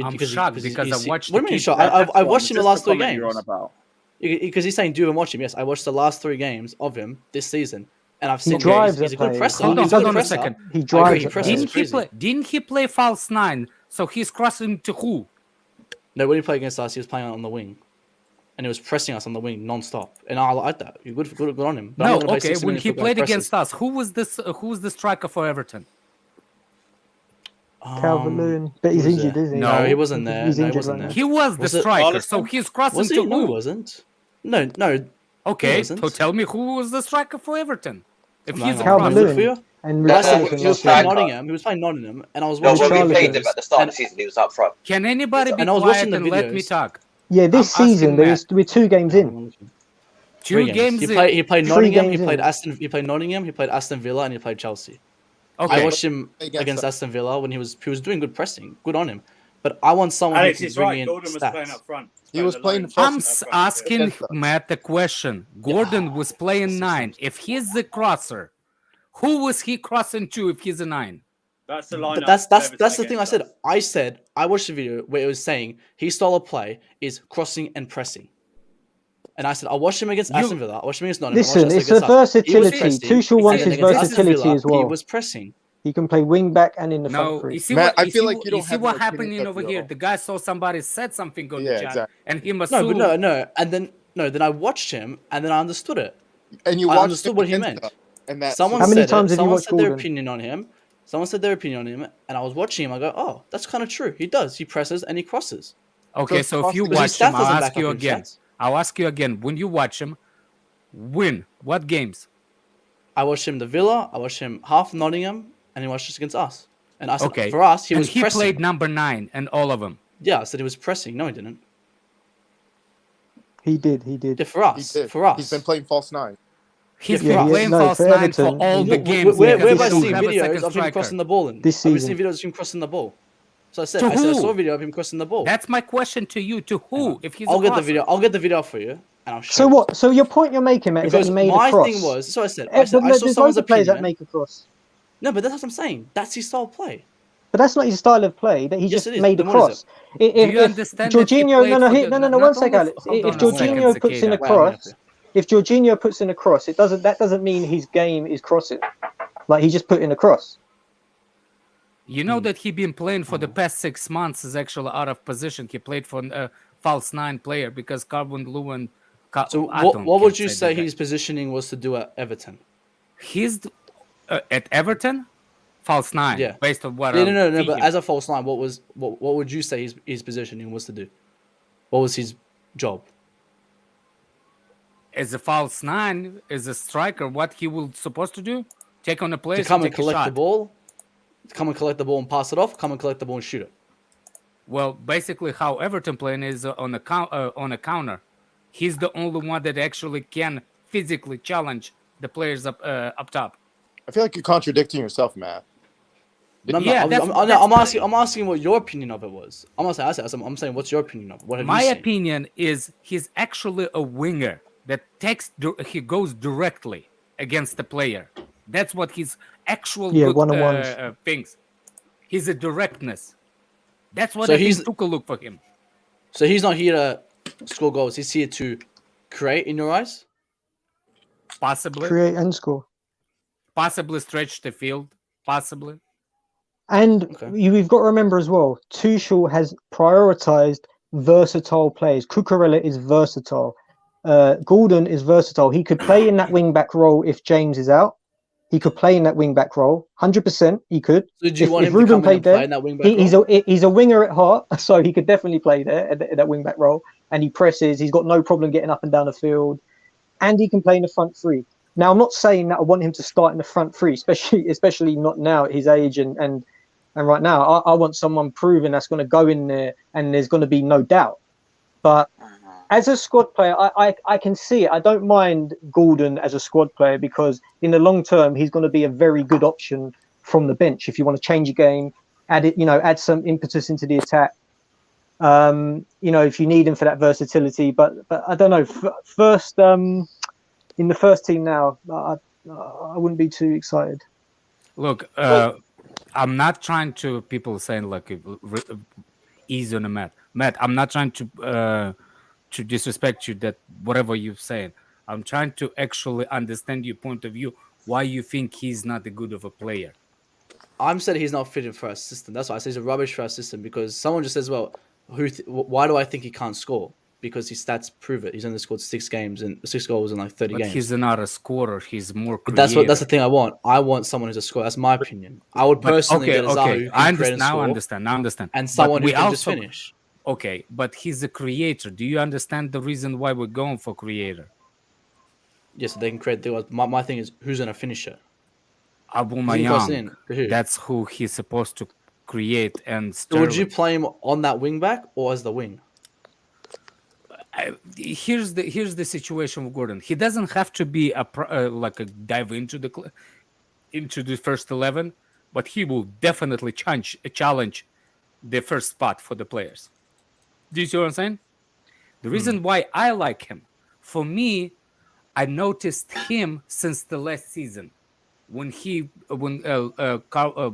I'm shocked because I watched. What do you mean shocked? I've watched him the last 3 games. You're on about. Because he's saying, do you even watch him? Yes, I watched the last 3 games of him this season, and I've He seen drives he's a at good players. presser. Hold on, He's a hold good on a presser. second. He I drives. agree, he at presses. players. Didn't he crazy. play? Didn't he play false 9? So he's crossing to who? No, when he played against us, he was playing on the wing, and he was pressing us on the wing non-stop. And I like that. You're good on him. But I'm No, not gonna play okay. 60 When minutes he for guys played presses. against us, who was this? Who was the striker for Everton? Calvert-Lewin, but he's who was injured, there? isn't he? No, he wasn't there. He's No, he injured wasn't right there. He was the Was it striker. So Alisson? he's crossing Was he? to No, he who? wasn't. No. Okay, wasn't. so tell me who was the striker for Everton? If he's a Calvert-Lewin. crosser. now. And That's Richarlison what He was last playing season. Nottingham. He was playing Nottingham, and I was No, watching. when we Richarlison. played him at the start of the season, he was up front. Can anybody be And I was quiet watching the and let me videos. talk? Yeah, this I'm asking season we're 2 games in. 2 games. He played 3 Nottingham. He games played in. He played Nottingham. He played Aston Villa, and he played Chelsea. Okay. I watched him against Aston Villa when he was doing good pressing. Good on him. But I want someone Alex who can is bring right. in Gordon was playing stats. up front. He was playing I'm front. asking Against us. Matt a question. Gordon was playing 9. If he's the crosser, who was he crossing to if he's a 9? That's the lineup. But that's Everton the thing I against said. us. I watched the video where it was saying his style of play is crossing and pressing. And I said, I watched him against Aston Villa. I watched him against Nottingham. Listen, I watched it's him the against us. He was versatility. pressing. Tuchel wants And his against Aston versatility Villa, as well. He was pressing. He can play wing back and in the front No, three. you see Matt, what I you feel see, like what- you you don't see have what an happening opinion over of here. your- The guy saw somebody said something on Yeah, the chat, exactly. and he must No, but no. And then then I watched him, and then I understood it. And you I watched understood him what he against meant. us, and that Someone How many said times it. have you Someone watched said their Gordon? opinion on him. Someone said their opinion on him, and I was watching him. I go, oh, that's kind of true. He does. He presses and he crosses. Okay, Because so if you Because watch his stats him, I'll doesn't ask back you up his again. stats. I'll ask you again. When you watch him, win what games? I watched him the Villa. I watched him half Nottingham, and he watched us against us. And I said, Okay, for us, he and was he pressing. played number 9 and all of them. Yeah, I said he was pressing. No, he didn't. He did. He did. Yeah, for he us. did. For us. He's been playing false 9. He's Yeah, been he- playing no, false for 9 for Everton, all the he- games. Where because have I we don't seen have a second videos of him striker. crossing the ball in? This Have you season. seen videos of him crossing the ball? So I said, To I saw who? a video of him crossing the ball. That's my question to you. To who? If he's I'll a get the crosser. video. I'll get the video for you, and I'll show So you. what? So your point you're making, Matt, is that Because he made my a cross. thing was, so I said But I saw there's someone's loads of players that opinion. make a cross. No, but that's what I'm saying. That's his style of play. But that's not his style of play. That he Yes, just it is. made a Then what is cross. Do you If understand that he Jorginho, played no, for here, the- no, not one second, only Alex. hold If on a second, Jorginho puts in a Cicada. Wait, I'm gonna cross, if Jorginho puts in a cross, that doesn't mean his game is crossing. Like he just put in a cross. You know that he been playing for the past 6 months is actually out of position. He played for a false 9 player because Carbon Lewin. So what would you say his positioning was to do at Everton? He's at Everton, false 9. Yeah. Based on what? Yeah, no. I'm But thinking. as a false 9, what would you say his positioning was to do? What was his job? As a false 9, as a striker, what he was supposed to do? Take on a player To come and take a collect the shot. ball, come and collect the ball and pass it off. Come and collect the ball and shoot it. Well, basically, how Everton playing is on a counter. He's the only one that actually can physically challenge the players up top. I feel like you're contradicting yourself, Matt. No, Yeah, I'm asking what your opinion of it was. I'm saying what's your opinion of it? What have My you seen? opinion is he's actually a winger that he goes directly against the player. That's what his actual good, one-on-ones. things. He's a directness. That's what So I think he's- took a look for him. So he's not here to score goals. He's here to create in your eyes. Possibly, Create and score. possibly stretch the field. Possibly. And Okay. we've got to remember as well, Tuchel has prioritized versatile players. Cucurella is versatile. Gordon is versatile. He could play in that wing-back role if James is out. He could play in that wing-back role. 100% he could. So do you If- want if him to Ruben come in played and play there, in that wing back? He's a winger at heart, so he could definitely play there at that wing-back role. And he presses. He's got no problem getting up and down the field. And he can play in the front three. Now, I'm not saying that I want him to start in the front three, especially not now at his age and right now. I want someone proven that's going to go in there and there's going to be no doubt. But as a squad player, I can see it. I don't mind Gordon as a squad player because in the long term, he's going to be a very good option from the bench. If you want to change a game, add some impetus into the attack. If you need him for that versatility, but I don't know. First, in the first team now, I wouldn't be too excited. Look, I'm not trying to. People saying like easy on the Matt. I'm not trying to disrespect you. That whatever you're saying, I'm trying to actually understand your point of view. Why you think he's not a good of a player? I'm saying he's not fitting for our system. That's why I say he's a rubbish for our system because someone just says, "Well, why do I think he can't score?" Because his stats prove it. He's only scored 6 goals in like 30 But games. he's not a scorer. He's more. But that's the thing I want. I want someone who's a scorer. That's my opinion. I would personally get a Zaha who can create and Now score, I understand. and someone But who can just finish. Okay, but he's a creator. Do you understand the reason why we're going for creator? Yes, they can create the. My thing is who's gonna finish it. Aubameyang. Who? That's who he's supposed to create and. So would you Sterling. play him on that wing back or as the wing? Here's the situation with Gordon. He doesn't have to be a dive into the first 11, but he will definitely challenge the first spot for the players. Do you see what I'm saying? The reason why I like him, for me, I noticed him since the last season when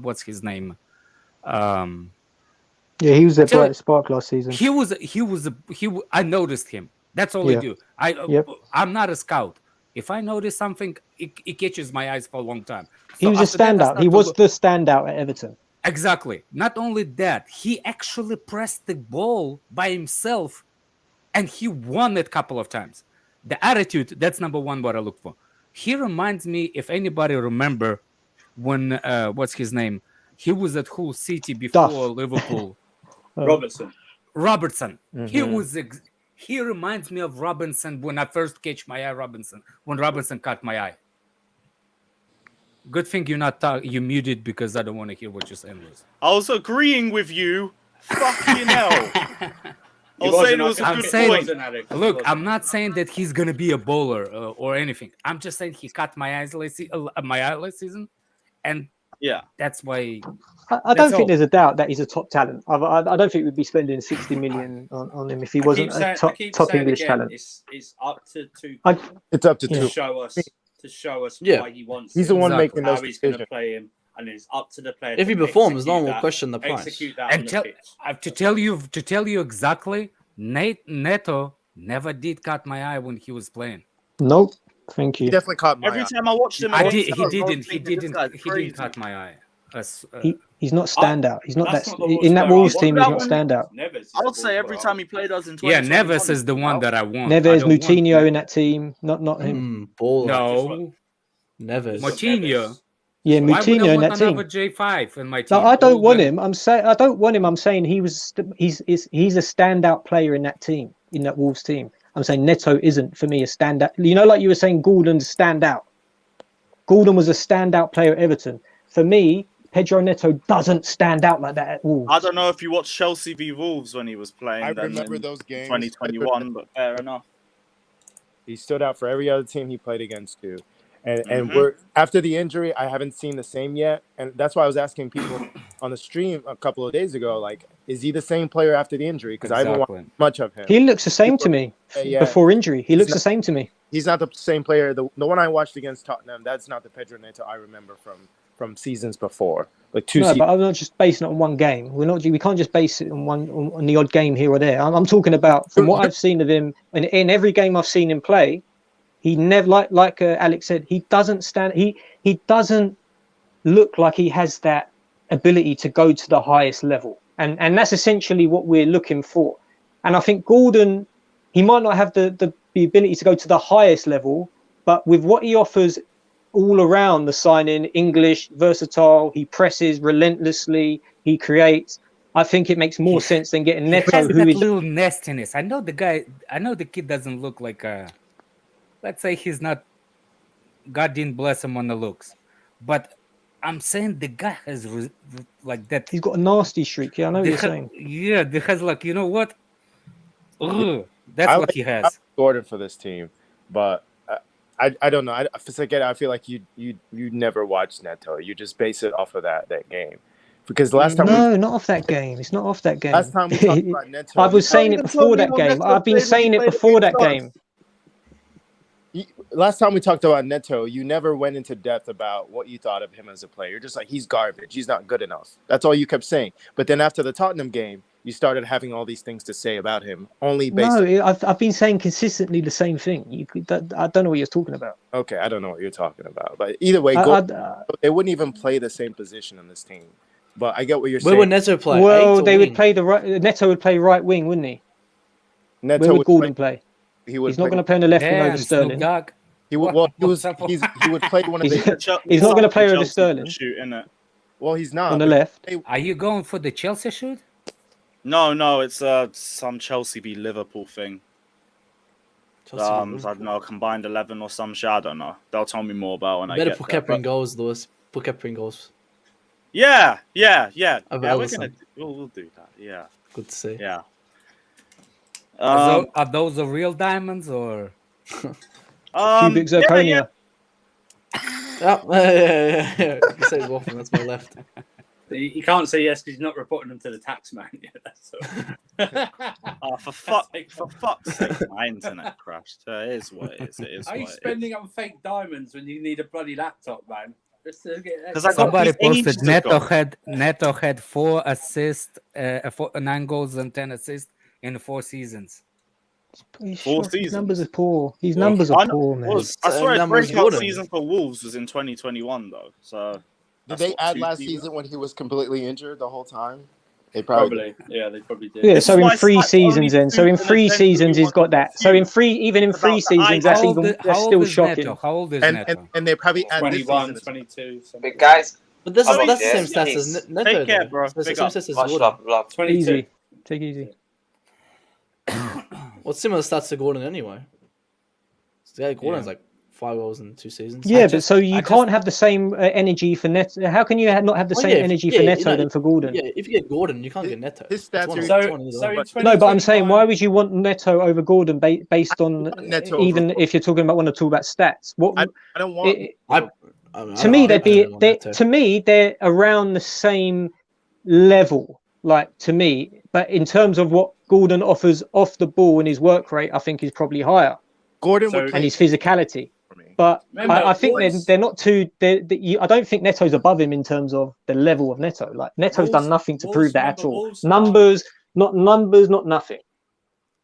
what's his name? Yeah, he was a Tell- bright spark last season. I noticed him. That's all Yeah. I do. I'm not a scout. If I notice something, it catches my eyes for a long time. He So was a after that, I standout. start He to was look- the standout at Everton. Exactly. Not only that, he actually pressed the ball by himself and he won it a couple of times. The attitude, that's number one what I look for. He reminds me, if anybody remember, when, what's his name? He was at Hull City before Duff. Liverpool. Robertson. He reminds me of Robinson when I first catch my eye. When Robinson caught my eye. Good thing you're not you muted because I don't want to hear what you're saying, Liz. I was agreeing with you. Fucking hell. I was saying it was a I'm good saying- point. Look, I'm not saying that he's gonna be a bowler or anything. I'm just saying he caught my eye last season, and Yeah. That's why. I don't That's think all. there's a doubt that he's a top talent. I don't think we'd be spending 60 million on him if he wasn't a top English talent. It's up to Tuchel It's up to to two. show us Yeah. why he wants He's him, the one Exactly. making how those he's going to decisions. play him, and it's up to the player. If he to performs, no one execute will that- question the price. Execute that on And the pitch. I have to tell you exactly, Neto never did cut my eye when he was playing. Nope. Thank He you. definitely caught my Every eye. time I watched him, He against Spurs, I was didn't thinking, this guy's crazy. cut my eye. He's not standout. He's not That's that not the in that player I Wolves want. team. He's That not one- standout. Neves is I the would say ball every player. time he played us in Yeah, 2021. Neves is the one that I want. Neves, I don't want Moutinho in that team, not him. Baller. No, Never. Moutinho. Yeah, Why would I Moutinho in want that team. another J5 in my team? No, I don't All want the- him. I don't want him. I'm saying he's a standout player in that team, in that Wolves team. I'm saying Neto isn't for me a standout. You know, like you were saying, Gordon's standout. Gordon was a standout player at Everton. For me, Pedro Neto doesn't stand out like that at Wolves. I don't know if you watched Chelsea v Wolves when he was playing. I then remember in those games. 2021, but fair enough. He stood out for every other team he played against too. And Mhm. we're after the injury, I haven't seen the same yet. And that's why I was asking people on the stream a couple of days ago, like, is he the same player after the injury? Because I haven't watched Exactly. much of him. He looks the same to me Yeah. before injury. He looks not- the same to me. He's not the same player. The one I watched against Tottenham, that's not the Pedro Neto I remember from seasons before. Like two No, seasons. but I'm not just basing it on one game. We can't just base it on the odd game here or there. I'm talking about from what I've seen of him in every game I've seen him play. He never like Alex said. He doesn't stand. He doesn't look like he has that ability to go to the highest level, and that's essentially what we're looking for. And I think Gordon, he might not have the ability to go to the highest level, but with what he offers all around the signing, English, versatile, he presses relentlessly, he creates. I think it makes more sense than getting He Neto, has who that is little nastiness. I know the kid doesn't look like a. Let's say he's not. God didn't bless him on the looks, but I'm saying the guy has like that. he's got a nasty streak. Yeah, I know what you're saying. Yeah, the has like, you know what? Ugh, that's I what like- he I has. like Gordon for this team, but I don't know. I feel like you never watched Neto. You just base it off of that game, because last time No, not off that game. It's not off that game. last time we talked about Neto, I was saying it even before told me that when game. Neto I've been played when saying he it played before that against us. game. last time we talked about Neto, you never went into depth about what you thought of him as a player. You're just like, he's garbage. He's not good enough. That's all you kept saying. But then after the Tottenham game, you started having all these things to say about him, only based on... No, I've been saying consistently the same thing. I don't know what you're talking about. Okay, I don't know what you're talking about. But either way, they wouldn't even play the same position in this team. But I get what you're saying. Where would Neto play? Well, Eight or they would wing? play the right. Neto would play right wing, wouldn't he? Neto Where would would Gordon play? He would He's not play- going to play on the left wing Damn, over Sterling. Snoop Dogg. He would. Well, he would play one of the. He's not going to play over Chelsea Sterling shoot, innit? Well, he's not on the but- left. Are you going for the Chelsea shoot? No, it's some Chelsea v Liverpool thing. Chelsea I would- don't know, combined 11 or some shit. I don't know. They'll tell me more about when I Better get put there. Kepa in But goals, Lewis. Put Kepa in goals. yeah. Of Yeah, Alisson. we'll do that. Yeah, Good to see. yeah. Are those the real diamonds or? Cubic zirconia. Yeah. You say Wolfen, that's my left. You can't say yes because he's not reporting them to the tax man yet. That's all. Oh, for fuck's sake, my internet crashed. It is what it is. It is How are you what it is. spending on fake diamonds when you need a bloody laptop, man? Just to get 'Cause I got Somebody these ages posted ago. Neto had 4 assists, 9 goals and 10 assists in 4 seasons. His seasons. numbers are poor. His numbers are poor, man. I swear his numbers breakout wouldn't. season for Wolves was in 2021 though. So Did that's they what, add 2 last seasons? season when he was completely injured the whole time? They probably. Probably. Yeah, they probably did. Yeah, This so is in why 3 it's like seasons only then. So in 2 3 and then seasons he's got everyone that. So in confused 3 even in 3 about the seasons that's How old even is- that's how old still is shocking. Neto? How old is And, Neto? and they probably add this 21, season. 22. But guys, But that's I mean, the same yes, stats yes. as Neto. Take care, though. bro. It's the Big same up. stats as much Gordon. love. 22. Easy. Take it easy. Well, similar stats to Gordon anyway. So, Gordon's Yeah. like 5 goals in 2 seasons. Yeah, but just- so you I can't just- have the same energy for Neto. How can you not have the Oh, same yeah, if- energy yeah, for you Neto know, than for Gordon? Yeah, if you get Gordon, you can't get Neto. His It's stats one are- of- So, it's one of the- so in No, but I'm saying, 2021 why would you want Neto over Gordon based on Neto even over- if you're talking about want to talk about stats? What I don't want. I To me, they're around the same level. Like to me, but in terms of what Gordon offers off the ball and his work rate, I think is probably higher. Gordon and his physicality. But I think they're not too. I don't think Neto's above him in terms of the level of Neto. Like Neto's done nothing to prove that at all. Numbers, not nothing.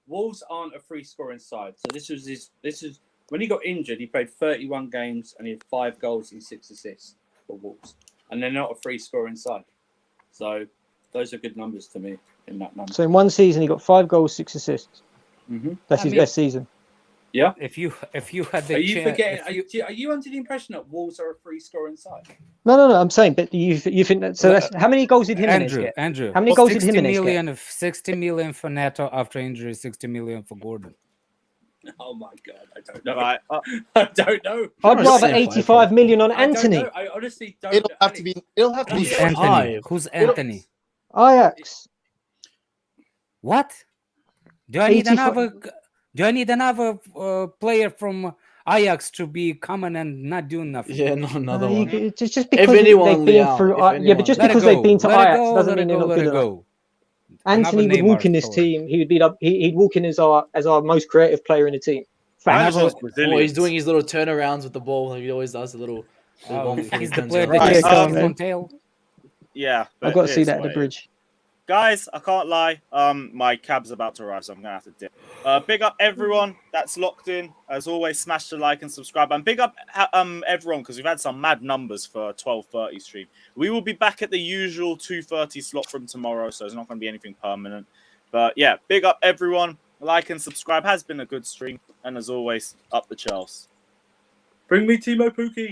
Wolves aren't a free scoring side. So this is when he got injured. He played 31 games and he had 5 goals and 6 assists for Wolves, and they're not a free scoring side. So those are good numbers to me in that number. So in one season, he got 5 goals, 6 assists. Mm-hmm. That's his best season. Yeah. If you had the are you forgetting? Are you under the impression that Wolves are a free scoring side? No. I'm saying, but you think that? So that's how many goals did Jimenez get? Andrew, how many goals did Jimenez get? 60 million for Neto after injury, 60 million for Gordon. Oh my God, I don't know. Right. I don't know. I'd rather 85 million on Antony. I honestly don't. It'll have to be. Who's Antony? Who's Antony? Ajax. What? Do I need another player from Ajax to be coming and not doing nothing? Yeah, no, another one. Just because they've been through. But just because they've been to Ajax doesn't mean they're not good enough. Antony would walk in this team. He would be. He'd walk in as our most creative player in the team. He's doing his little turnarounds with the ball. Like he always does a little. He's the player that yeah, I've got to see that at the bridge. Guys, I can't lie. My cab's about to arrive, so I'm gonna have to dip. Big up everyone that's locked in. As always, smash the like and subscribe. And big up everyone because we've had some mad numbers for 12:30 stream. We will be back at the usual 2:30 slot from tomorrow, so it's not going to be anything permanent. But yeah, big up everyone. Like and subscribe. Has been a good stream, and as always, up the Chelsea. Bring me Timo Pukki.